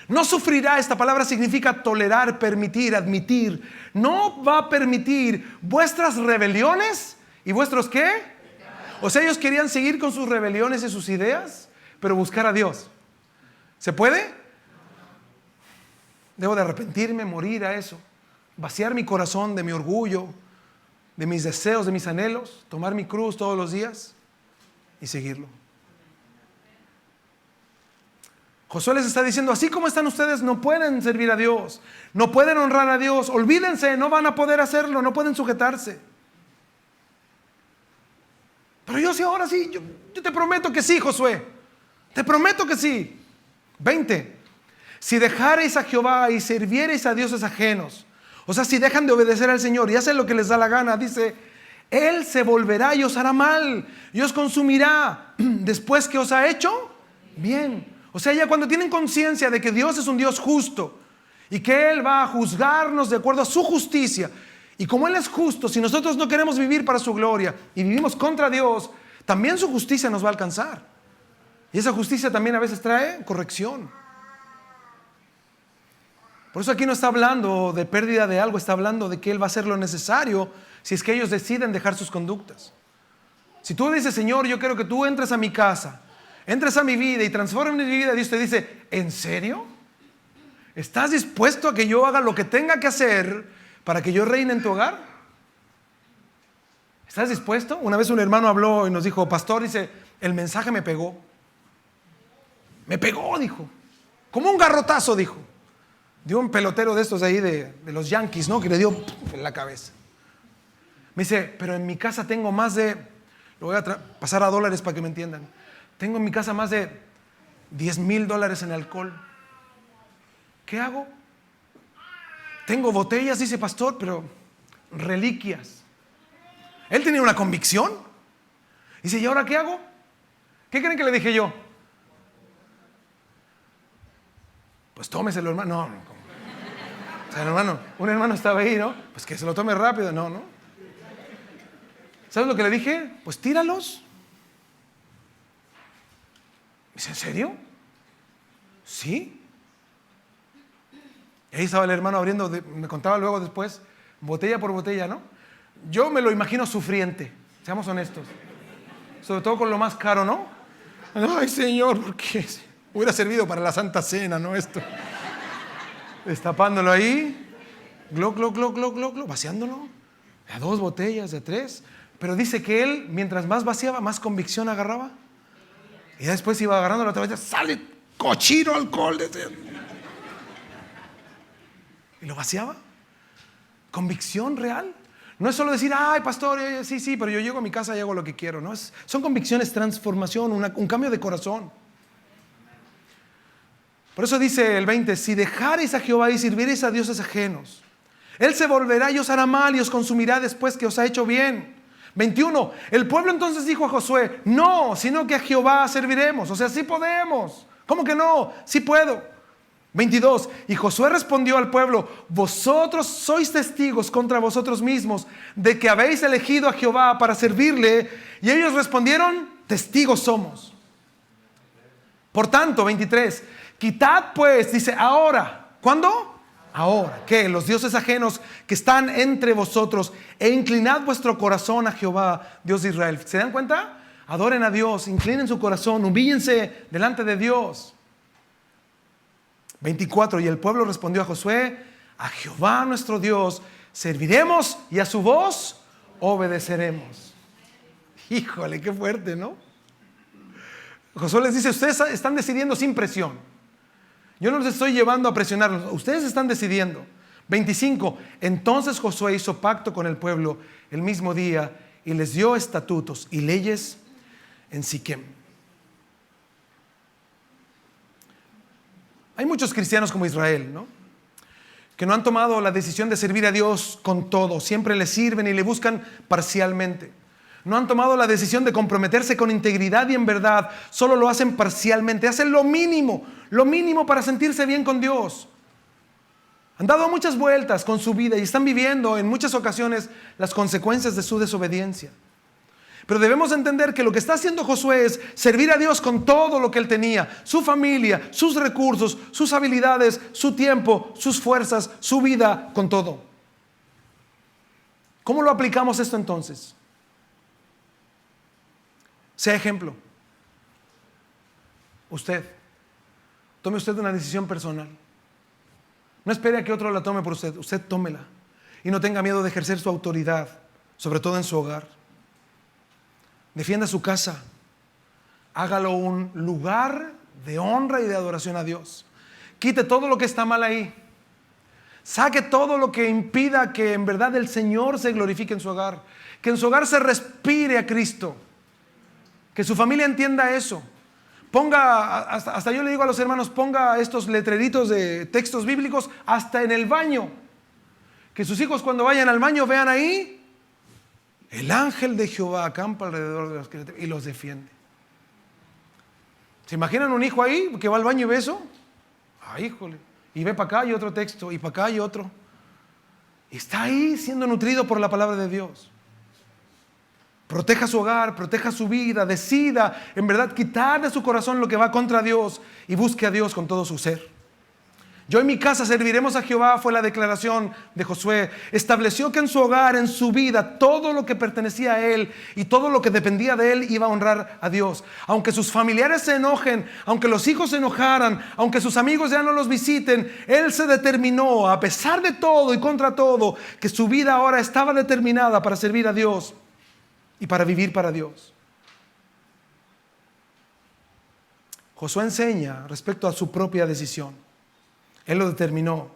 No sufrirá. Esta palabra significa tolerar, permitir, admitir. No va a permitir vuestras rebeliones y vuestros ¿qué? O sea, ellos querían seguir con sus rebeliones y sus ideas, pero buscar a Dios. ¿Se puede? Debo de arrepentirme, morir a eso, vaciar mi corazón de mi orgullo, de mis deseos, de mis anhelos, tomar mi cruz todos los días. y seguirlo. Josué les está diciendo, así como están ustedes, no pueden servir a Dios, no pueden honrar a Dios, olvídense, no van a poder hacerlo, no pueden sujetarse. Pero yo sí, ahora sí, yo te prometo que sí, Josué, te prometo que sí. 20. Si dejareis a Jehová y serviereis a dioses ajenos, o sea, si dejan de obedecer al Señor y hacen lo que les da la gana, dice, Él se volverá y os hará mal y os consumirá después que os ha hecho bien. O sea, ya cuando tienen conciencia de que Dios es un Dios justo y que Él va a juzgarnos de acuerdo a su justicia, y como Él es justo, si nosotros no queremos vivir para su gloria y vivimos contra Dios, también su justicia nos va a alcanzar. Y esa justicia también a veces trae corrección. Por eso aquí no está hablando de pérdida de algo, está hablando de que Él va a hacer lo necesario si es que ellos deciden dejar sus conductas. Si tú dices, Señor, yo quiero que tú entres a mi casa, entres a mi vida y transformes mi vida, Dios te dice, ¿en serio? ¿Estás dispuesto a que yo haga lo que tenga que hacer para que yo reine en tu hogar? ¿Estás dispuesto? Una vez un hermano habló y nos dijo, pastor, dice, el mensaje me pegó. Me pegó, dijo. Como un garrotazo, dijo. Dio un pelotero de estos de ahí de los Yankees, ¿no? Que le dio en la cabeza. Me dice, pero en mi casa tengo más de, lo voy a pasar a dólares para que me entiendan. Tengo en mi casa más de $10,000 en alcohol. ¿Qué hago? Tengo botellas, dice pastor, pero reliquias. Él tenía una convicción. Dice, ¿y ahora qué hago? ¿Qué creen que le dije yo? Pues tómeselo, hermano. No. O sea, hermano, un hermano estaba ahí, ¿no? Pues que se lo tome rápido. No. ¿Sabes lo que le dije? Pues tíralos. Dice, ¿en serio? Sí. Y ahí estaba el hermano abriendo, me contaba luego después, botella por botella, ¿no? Yo me lo imagino sufriente, seamos honestos. Sobre todo con lo más caro, ¿no? Ay, Señor, ¿por qué? Hubiera servido para la Santa Cena, ¿no? Esto. Destapándolo ahí, gloc, vaciándolo. De a 2 botellas, de a 3. Pero dice que él, mientras más vaciaba, más convicción agarraba. Y después iba agarrando la otra vez, sale cochino alcohol. Y lo vaciaba. Convicción real. No es solo decir, ay, pastor, sí, pero yo llego a mi casa y hago lo que quiero. No, son convicciones, transformación, un cambio de corazón. Por eso dice el 20, si dejareis a Jehová y sirviereis a dioses ajenos, Él se volverá y os hará mal y os consumirá después que os ha hecho bien. 21, el pueblo entonces dijo a Josué, no, sino que a Jehová serviremos. O sea, sí podemos. ¿Cómo que no? Sí puedo. 22, y Josué respondió al pueblo, vosotros sois testigos contra vosotros mismos de que habéis elegido a Jehová para servirle. Y ellos respondieron, testigos somos. Por tanto, 23, quitad pues, dice, ahora. ¿Cuándo? Ahora. ¿Qué? Los dioses ajenos que están entre vosotros e inclinad vuestro corazón a Jehová, Dios de Israel. ¿Se dan cuenta? Adoren a Dios, inclinen su corazón, humíllense delante de Dios. 24, y el pueblo respondió a Josué, a Jehová nuestro Dios serviremos y a su voz obedeceremos. Híjole, qué fuerte, ¿no? Josué les dice, ustedes están decidiendo sin presión. Yo no los estoy llevando a presionarlos, ustedes están decidiendo. 25, entonces Josué hizo pacto con el pueblo el mismo día y les dio estatutos y leyes en Siquem. Hay muchos cristianos como Israel, ¿no? Que no han tomado la decisión de servir a Dios con todo. Siempre le sirven y le buscan parcialmente. No han tomado la decisión de comprometerse con integridad y en verdad. Solo lo hacen parcialmente. Hacen lo mínimo para sentirse bien con Dios. Han dado muchas vueltas con su vida y están viviendo en muchas ocasiones las consecuencias de su desobediencia. Pero debemos entender que lo que está haciendo Josué es servir a Dios con todo lo que él tenía, su familia, sus recursos, sus habilidades, su tiempo, sus fuerzas, su vida, con todo. ¿Cómo lo aplicamos esto entonces? Sea ejemplo. Tome usted una decisión personal. No espere a que otro la tome por usted. Usted tómela. Y no tenga miedo de ejercer su autoridad, sobre todo en su hogar. Defienda su casa. hágalo un lugar de honra y de adoración a Dios. Quite todo lo que está mal ahí. Saque todo lo que impida que en verdad el Señor se glorifique en su hogar. Que en su hogar se respire a Cristo. Que su familia entienda eso. Ponga, hasta yo le digo a los hermanos, ponga estos letreritos de textos bíblicos hasta en el baño. Que sus hijos cuando vayan al baño vean ahí: el ángel de Jehová acampa alrededor de los que y los defiende. ¿Se imaginan un hijo ahí que va al baño y ve eso? ¡Ay, híjole! Y ve para acá y otro texto, y para acá y otro. Está ahí siendo nutrido por la palabra de Dios. Proteja su hogar, proteja su vida, decida en verdad quitar de su corazón lo que va contra Dios y busque a Dios con todo su ser. Yo en mi casa serviremos a Jehová, fue la declaración de Josué. Estableció que en su hogar, en su vida, todo lo que pertenecía a él y todo lo que dependía de él iba a honrar a Dios. Aunque sus familiares se enojen, aunque los hijos se enojaran, aunque sus amigos ya no los visiten, él se determinó, a pesar de todo y contra todo, que su vida ahora estaba determinada para servir a Dios y para vivir para Dios. Josué enseña respecto a su propia decisión. Él lo determinó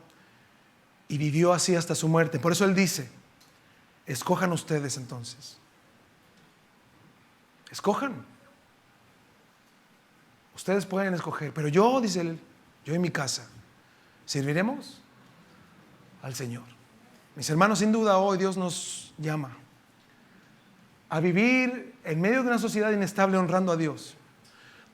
y vivió así hasta su muerte. Por eso él dice: escojan ustedes entonces. Escojan. Ustedes pueden escoger, pero yo, dice él, yo en mi casa serviremos al Señor. Mis hermanos, sin duda hoy Dios nos llama a vivir en medio de una sociedad inestable honrando a Dios,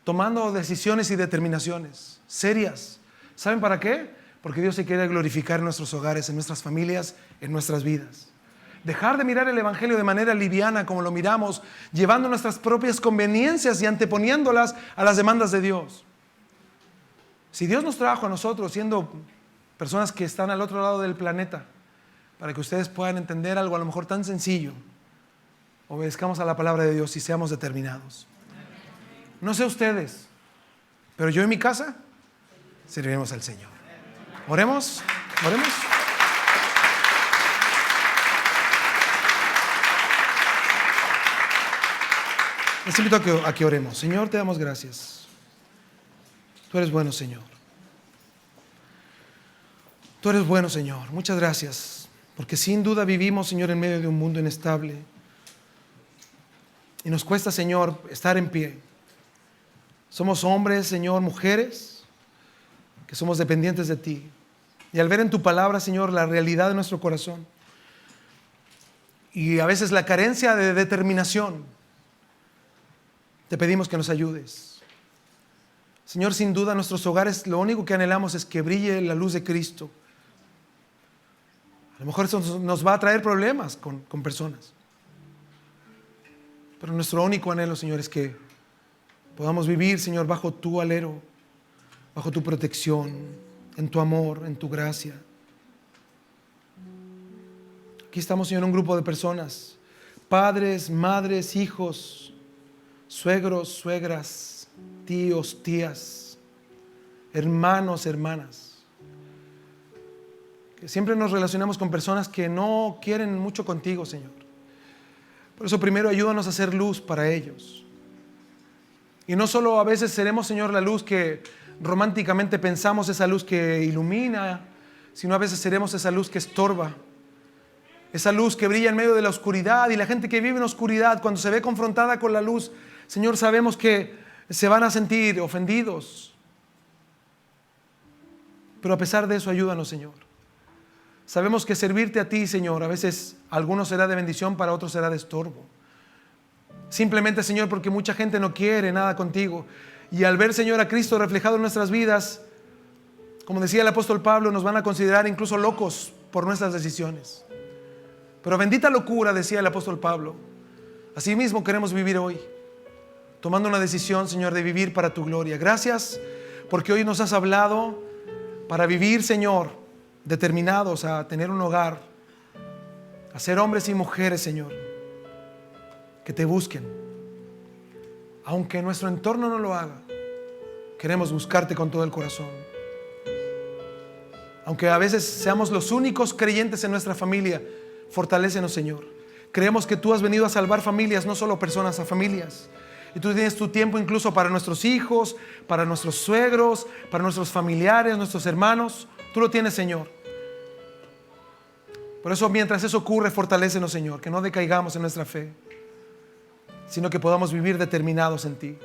tomando decisiones y determinaciones serias. ¿Saben para qué? Porque Dios se quiere glorificar en nuestros hogares, en nuestras familias, en nuestras vidas. Dejar de mirar el Evangelio de manera liviana como lo miramos, llevando nuestras propias conveniencias y anteponiéndolas a las demandas de Dios. Si Dios nos trajo a nosotros siendo personas que están al otro lado del planeta, para que ustedes puedan entender algo a lo mejor tan sencillo, obedezcamos a la palabra de Dios y seamos determinados. No sé ustedes, pero yo en mi casa serviremos al Señor. Oremos, oremos. Les invito a que oremos. Señor, te damos gracias. Tú eres bueno, Señor. Tú eres bueno, Señor. Muchas gracias, porque sin duda vivimos, Señor, en medio de un mundo inestable. Y nos cuesta, Señor, estar en pie. Somos hombres, Señor, mujeres, que somos dependientes de ti. Y al ver en tu palabra, Señor, la realidad de nuestro corazón y a veces la carencia de determinación, te pedimos que nos ayudes. Señor, sin duda nuestros hogares lo único que anhelamos es que brille la luz de Cristo. A lo mejor eso nos va a traer problemas con personas, pero nuestro único anhelo, Señor, es que podamos vivir, Señor, bajo tu alero, bajo tu protección, en tu amor, en tu gracia. Aquí estamos, Señor, un grupo de personas, padres, madres, hijos, suegros, suegras, tíos, tías, hermanos, hermanas, que siempre nos relacionamos con personas que no quieren mucho contigo, Señor. Por eso primero ayúdanos a hacer luz para ellos. Y no solo a veces seremos, Señor, la luz que románticamente pensamos, esa luz que ilumina, sino a veces seremos esa luz que estorba, esa luz que brilla en medio de la oscuridad. Y la gente que vive en oscuridad, cuando se ve confrontada con la luz, Señor, sabemos que se van a sentir ofendidos. Pero a pesar de eso, ayúdanos, Señor. Sabemos que servirte a ti, Señor, a veces a algunos será de bendición, para otros será de estorbo. Simplemente, Señor, porque mucha gente no quiere nada contigo. Y al ver, Señor, a Cristo reflejado en nuestras vidas, como decía el apóstol Pablo, nos van a considerar incluso locos por nuestras decisiones. Pero bendita locura, decía el apóstol Pablo. Así mismo queremos vivir hoy, tomando una decisión, Señor, de vivir para tu gloria. Gracias porque hoy nos has hablado para vivir, Señor, determinados a tener un hogar, a ser hombres y mujeres, Señor, que te busquen. Aunque nuestro entorno no lo haga, queremos buscarte con todo el corazón. Aunque a veces seamos los únicos creyentes en nuestra familia, fortalécenos, Señor. Creemos que tú has venido a salvar familias, no solo personas, a familias. Y tú tienes tu tiempo incluso para nuestros hijos, para nuestros suegros, para nuestros familiares, nuestros hermanos. Tú lo tienes, Señor. Por eso, mientras eso ocurre, fortalécenos, Señor, que no decaigamos en nuestra fe, sino que podamos vivir determinados en ti.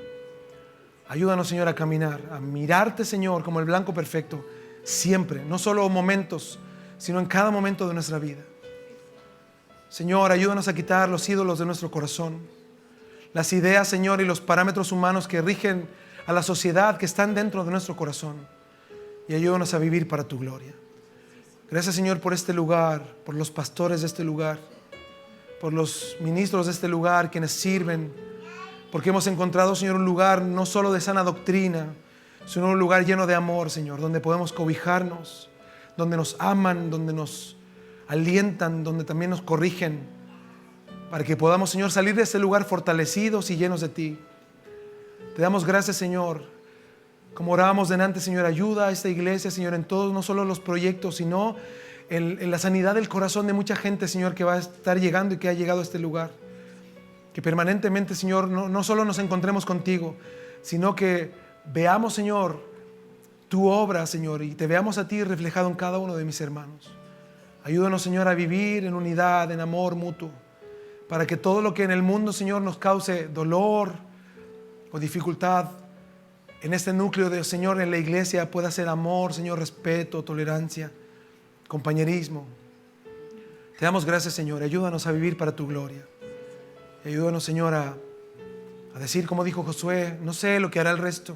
Ayúdanos, Señor, a caminar, a mirarte, Señor, como el blanco perfecto, siempre, no solo momentos, sino en cada momento de nuestra vida. Señor, ayúdanos a quitar los ídolos de nuestro corazón, las ideas, Señor, y los parámetros humanos que rigen a la sociedad que están dentro de nuestro corazón, y ayúdanos a vivir para tu gloria. Gracias, Señor, por este lugar, por los pastores de este lugar, por los ministros de este lugar, quienes sirven, porque hemos encontrado, Señor, un lugar no solo de sana doctrina, sino un lugar lleno de amor, Señor, donde podemos cobijarnos, donde nos aman, donde nos alientan, donde también nos corrigen, para que podamos, Señor, salir de este lugar fortalecidos y llenos de ti. Te damos gracias, Señor. Como orábamos delante, Señor, ayuda a esta iglesia, Señor, en todos, no solo los proyectos, sino en la sanidad del corazón de mucha gente, Señor, que va a estar llegando y que ha llegado a este lugar. Que permanentemente, Señor, no solo nos encontremos contigo, sino que veamos, Señor, tu obra, Señor, y te veamos a ti reflejado en cada uno de mis hermanos. Ayúdanos, Señor, a vivir en unidad, en amor mutuo, para que todo lo que en el mundo, Señor, nos cause dolor o dificultad, en este núcleo de, Señor, en la iglesia pueda ser amor, Señor, respeto, tolerancia, compañerismo. Te damos gracias, Señor. Ayúdanos a vivir para tu gloria. Ayúdanos, Señor, a decir, como dijo Josué, no sé lo que hará el resto.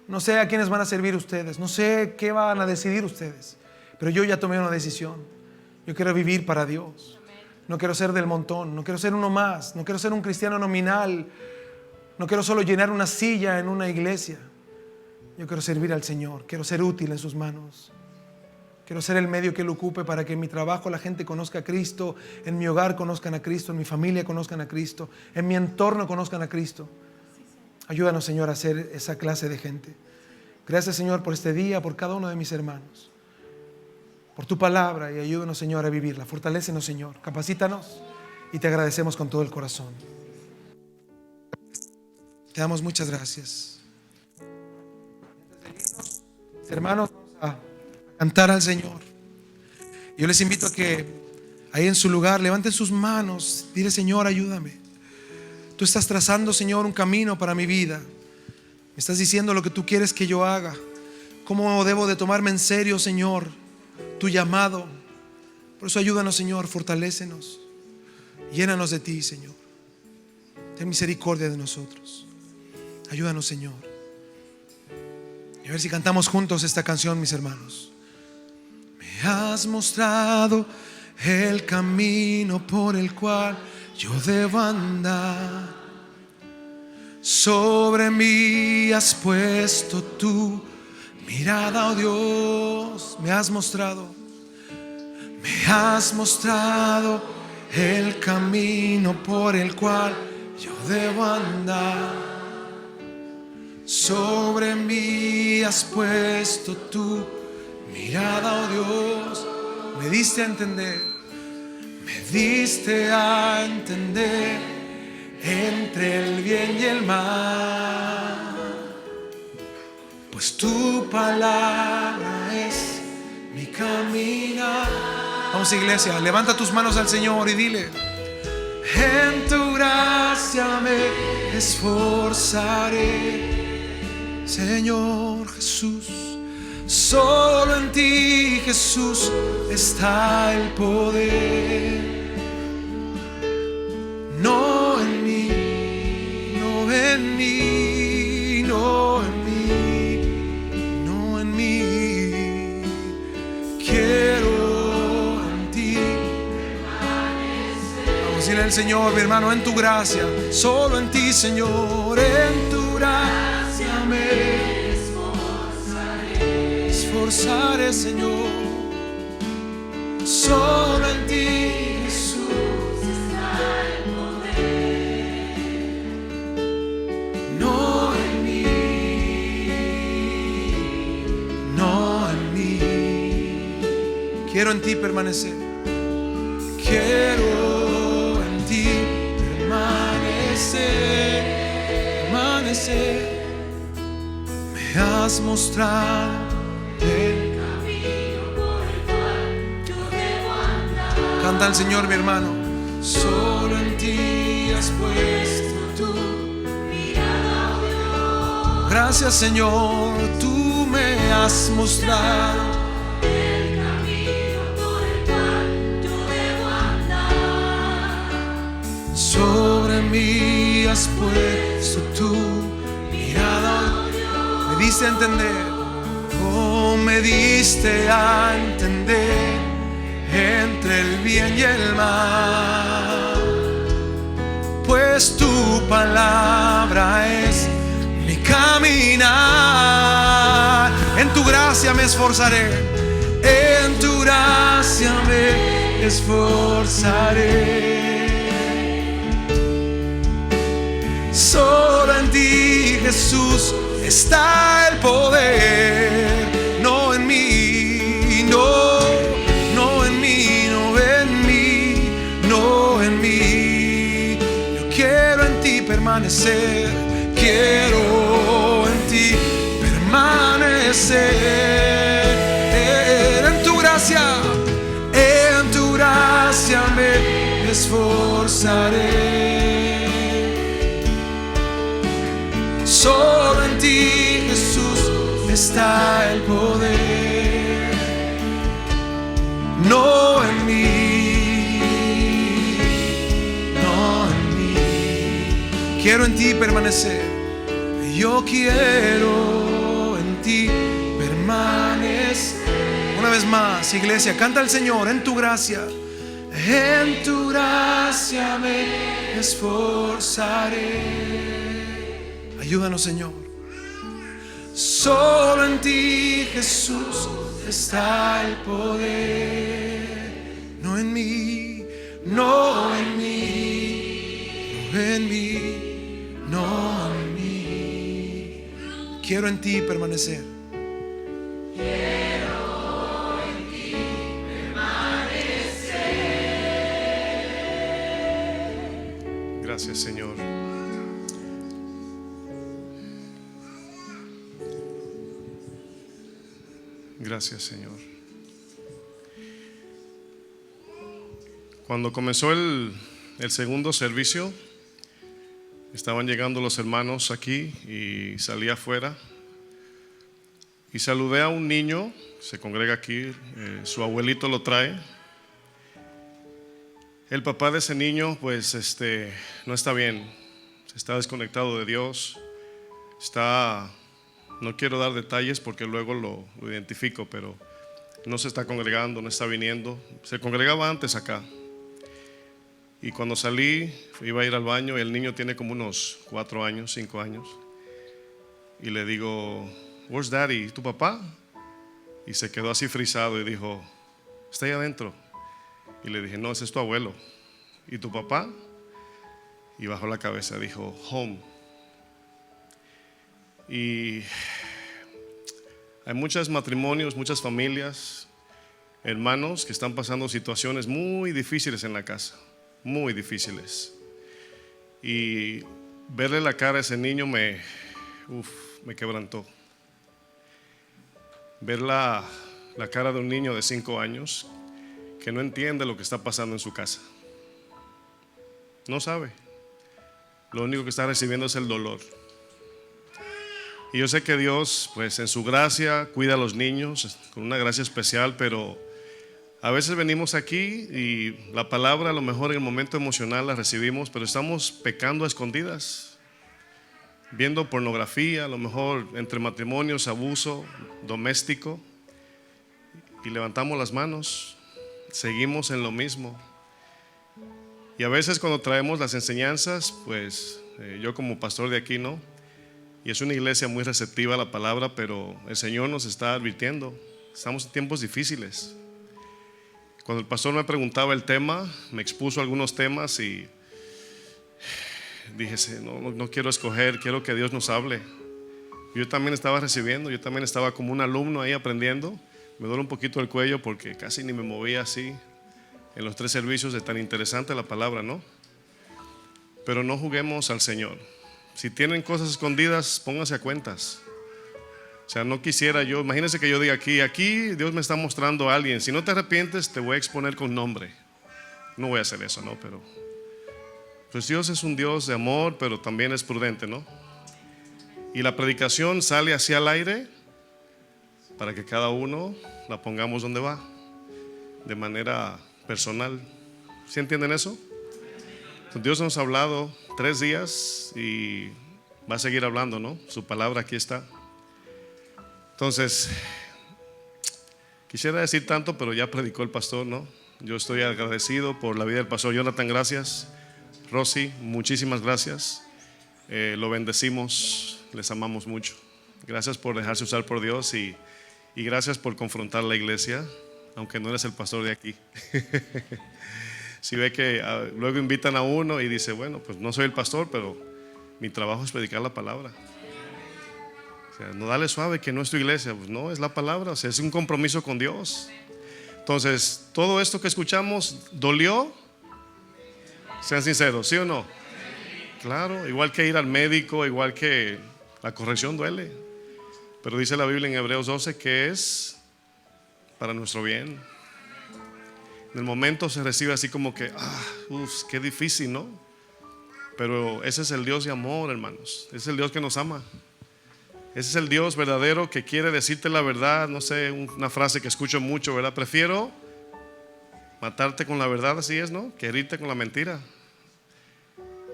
No sé a quiénes van a servir ustedes. No sé qué van a decidir ustedes. Pero yo ya tomé una decisión. Yo quiero vivir para Dios. No quiero ser del montón. No quiero ser uno más. No quiero ser un cristiano nominal. No quiero solo llenar una silla en una iglesia. Yo quiero servir al Señor. Quiero ser útil en sus manos. Quiero ser el medio que Él ocupe para que en mi trabajo la gente conozca a Cristo, en mi hogar conozcan a Cristo, en mi familia conozcan a Cristo, en mi entorno conozcan a Cristo. Ayúdanos, Señor, a ser esa clase de gente. Gracias, Señor, por este día, por cada uno de mis hermanos, por tu palabra, y ayúdanos, Señor, a vivirla. Fortalécenos, Señor, capacítanos, y te agradecemos con todo el corazón. Te damos muchas gracias. Hermanos, vamos a cantar al Señor. Yo les invito a que ahí en su lugar levanten sus manos, dile: Señor, ayúdame. Tú estás trazando, Señor, un camino para mi vida. Me estás diciendo lo que tú quieres que yo haga, cómo debo de tomarme en serio, Señor, tu llamado. Por eso ayúdanos, Señor, fortalécenos, llénanos de ti, Señor. Ten misericordia de nosotros. Ayúdanos, Señor. Y a ver si cantamos juntos esta canción, mis hermanos. Me has mostrado el camino por el cual yo debo andar. Sobre mí has puesto tu mirada, oh Dios. Me has mostrado el camino por el cual yo debo andar. Sobre mí has puesto tu mirada, oh Dios. Me diste a entender entre el bien y el mal, pues tu palabra es mi caminar. Vamos, iglesia, levanta tus manos al Señor y dile: en tu gracia me esforzaré, Señor Jesús. Solo en ti, Jesús, está el poder. No en mí, no en mí, no en mí, no en mí. Quiero en ti. Vamos a decirle al Señor, mi hermano, en tu gracia, solo en ti, Señor, en tu gracia me esforzaré, Señor. Solo en ti, Jesús, está el poder. No en mí, no en mí. Quiero en ti permanecer. Quiero en ti permanecer. permanecer. Me has mostrado el camino por el cual yo debo andar. Canta al Señor, mi hermano. Solo en ti has puesto tu mirada, oh Dios. Gracias, Señor, tú me has mostrado el camino por el cual yo debo andar. Sobre mí has puesto tu mirada, oh Dios. Me diste a entender, oh, me diste a entender entre el bien y el mal, pues tu palabra es mi caminar. En tu gracia me esforzaré, en tu gracia me esforzaré. Solo en ti, Jesús, está el poder, no en mí, no en mí, no en mí. Yo quiero en ti permanecer, quiero en ti permanecer. En tu gracia me esforzaré. Solo en ti, Jesús, está el poder, no en mí, no en mí. Quiero en ti permanecer, yo quiero en ti permanecer. Una vez más, iglesia, canta al Señor. En tu gracia me esforzaré. Ayúdanos, Señor. Solo en ti, Jesús, está el poder, no en mí, no en mí, no en mí, no en mí. Quiero en ti permanecer. Quiero en ti permanecer. Gracias, Señor. Gracias, Señor. Cuando comenzó el segundo servicio, estaban llegando los hermanos aquí y salí afuera y saludé a un niño, se congrega aquí, su abuelito lo trae. El papá de ese niño pues no está bien, está desconectado de Dios, no quiero dar detalles porque luego lo identifico, pero no se está congregando, no está viniendo. Se congregaba antes acá. Y cuando salí, iba a ir al baño y el niño tiene como unos 4 años, 5 años. Y le digo, "Where's daddy? ¿Tu papá?" Y se quedó así frisado y dijo, "Está ahí adentro." Y le dije, "No, ese es tu abuelo." "¿Y tu papá?" Y bajó la cabeza, dijo, "Home." Y hay muchos matrimonios, muchas familias, hermanos que están pasando situaciones muy difíciles en la casa, muy difíciles. Y verle la cara a ese niño me quebrantó. Ver la cara de un niño de 5 años que no entiende lo que está pasando en su casa. No sabe. Lo único que está recibiendo es el dolor. Y yo sé que Dios, pues en su gracia, cuida a los niños con una gracia especial, pero a veces venimos aquí y la palabra a lo mejor en el momento emocional la recibimos, pero estamos pecando a escondidas, viendo pornografía, a lo mejor entre matrimonios, abuso doméstico, y levantamos las manos, seguimos en lo mismo. Y a veces cuando traemos las enseñanzas, pues yo como pastor de aquí, ¿no? Y es una iglesia muy receptiva a la palabra, pero el Señor nos está advirtiendo. Estamos en tiempos difíciles. Cuando el pastor me preguntaba el tema, me expuso algunos temas y dije, no quiero escoger, quiero que Dios nos hable. Yo también estaba recibiendo, yo también estaba como un alumno ahí aprendiendo. Me duele un poquito el cuello porque casi ni me movía así en los 3 servicios de tan interesante la palabra, ¿no? Pero no juguemos al Señor. Si tienen cosas escondidas, pónganse a cuentas. O sea, no quisiera yo, imagínense que yo diga aquí Dios me está mostrando a alguien. Si no te arrepientes, te voy a exponer con nombre. No voy a hacer eso, ¿no? Pero pues Dios es un Dios de amor, pero también es prudente, ¿no? Y la predicación sale hacia el aire para que cada uno la pongamos donde va, de manera personal. ¿Sí entienden eso? Entonces, Dios nos ha hablado 3 días y va a seguir hablando, ¿no? Su palabra aquí está. Entonces, quisiera decir tanto, pero ya predicó el pastor, ¿no? Yo estoy agradecido por la vida del pastor Jonathan, gracias. Rosy, muchísimas gracias. Lo bendecimos, les amamos mucho. Gracias por dejarse usar por Dios y gracias por confrontar la iglesia, aunque no eres el pastor de aquí. Si ve que luego invitan a uno y dice, bueno, pues no soy el pastor, pero mi trabajo es predicar la palabra. O sea, no dale suave que no es tu iglesia, pues no, es la palabra, o sea, es un compromiso con Dios. Entonces, todo esto que escuchamos, ¿dolió? Sean sinceros, ¿sí o no? Claro, igual que ir al médico, igual que la corrección duele. Pero dice la Biblia en Hebreos 12 que es para nuestro bien. En el momento se recibe así como que, qué difícil, ¿no? Pero ese es el Dios de amor, hermanos. Ese es el Dios que nos ama. Ese es el Dios verdadero que quiere decirte la verdad. No sé, una frase que escucho mucho, ¿verdad? Prefiero matarte con la verdad, así es, ¿no? Que herirte con la mentira.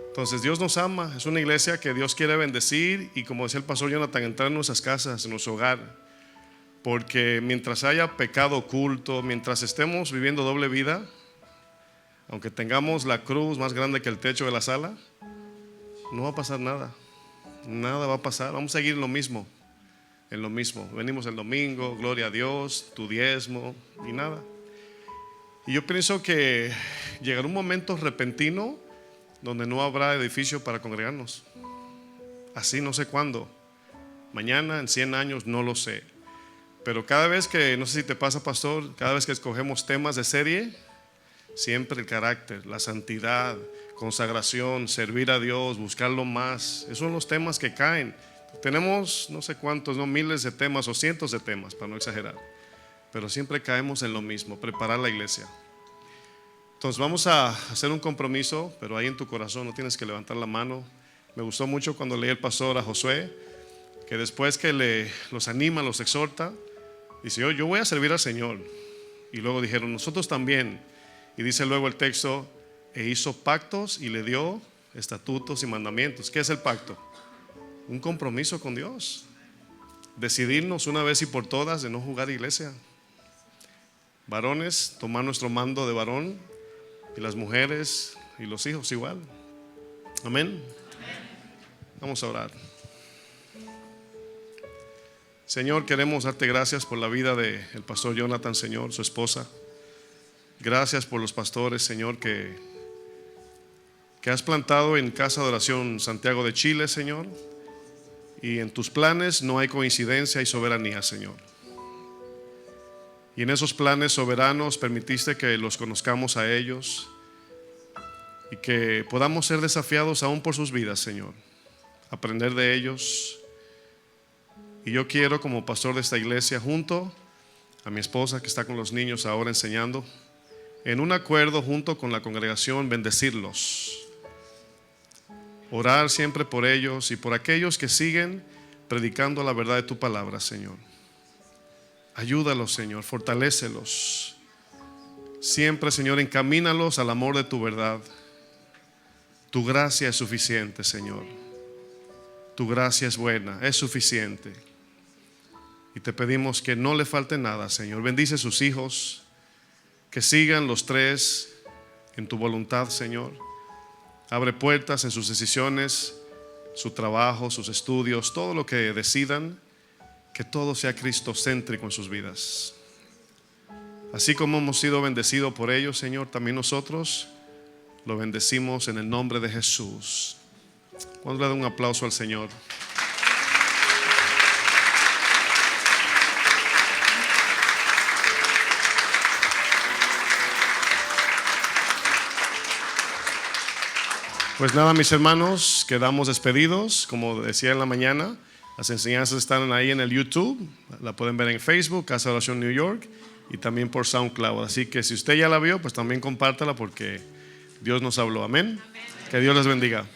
Entonces Dios nos ama. Es una iglesia que Dios quiere bendecir. Y como decía el pastor Jonathan, entrar en nuestras casas, en nuestro hogar. Porque mientras haya pecado oculto, mientras estemos viviendo doble vida, aunque tengamos la cruz más grande que el techo de la sala, no va a pasar nada. Nada va a pasar, vamos a seguir en lo mismo. Venimos el domingo, gloria a Dios, tu diezmo y nada. Y yo pienso que llegará un momento repentino donde no habrá edificio para congregarnos. Así no sé cuándo. Mañana, en 100 años, no lo sé. Pero cada vez que, no sé si te pasa, pastor, cada vez que escogemos temas de serie, siempre el carácter, la santidad, consagración, servir a Dios, buscarlo más. Esos son los temas que caen. Tenemos no sé cuántos, no miles de temas o cientos de temas, para no exagerar. Pero siempre caemos en lo mismo, preparar la iglesia. Entonces vamos a hacer un compromiso, pero ahí en tu corazón no tienes que levantar la mano. Me gustó mucho cuando leí el pastor a Josué, que después que los anima, los exhorta, dice, yo voy a servir al Señor. Y luego dijeron, nosotros también. Y dice luego el texto, e hizo pactos y le dio estatutos y mandamientos. ¿Qué es el pacto? Un compromiso con Dios. Decidirnos una vez y por todas de no jugar iglesia. Varones, tomar nuestro mando de varón, y las mujeres y los hijos igual. Amén. Vamos a orar. Señor, queremos darte gracias por la vida del pastor Jonathan, Señor, su esposa. Gracias por los pastores, Señor, que has plantado en Casa de Oración Santiago de Chile, Señor. Y en tus planes no hay coincidencia y soberanía, Señor. Y en esos planes soberanos permitiste que los conozcamos a ellos y que podamos ser desafiados aún por sus vidas, Señor. Aprender de ellos. Y yo quiero, como pastor de esta iglesia, junto a mi esposa que está con los niños ahora enseñando, en un acuerdo junto con la congregación, bendecirlos. Orar siempre por ellos y por aquellos que siguen predicando la verdad de tu palabra, Señor. Ayúdalos, Señor, fortalécelos. Siempre, Señor, encamínalos al amor de tu verdad. Tu gracia es suficiente, Señor. Tu gracia es buena, es suficiente. Y te pedimos que no le falte nada, Señor. Bendice sus hijos, que sigan los 3 en tu voluntad, Señor. Abre puertas en sus decisiones, su trabajo, sus estudios, todo lo que decidan, que todo sea cristocéntrico en sus vidas. Así como hemos sido bendecidos por ellos, Señor, también nosotros lo bendecimos en el nombre de Jesús. Vamos a dar un aplauso al Señor. Pues nada, mis hermanos, quedamos despedidos. Como decía en la mañana, las enseñanzas están ahí en el YouTube. La pueden ver en Facebook, Casa de Oración New York, y también por SoundCloud. Así que si usted ya la vio, pues también compártala porque Dios nos habló. Amén. Que Dios les bendiga.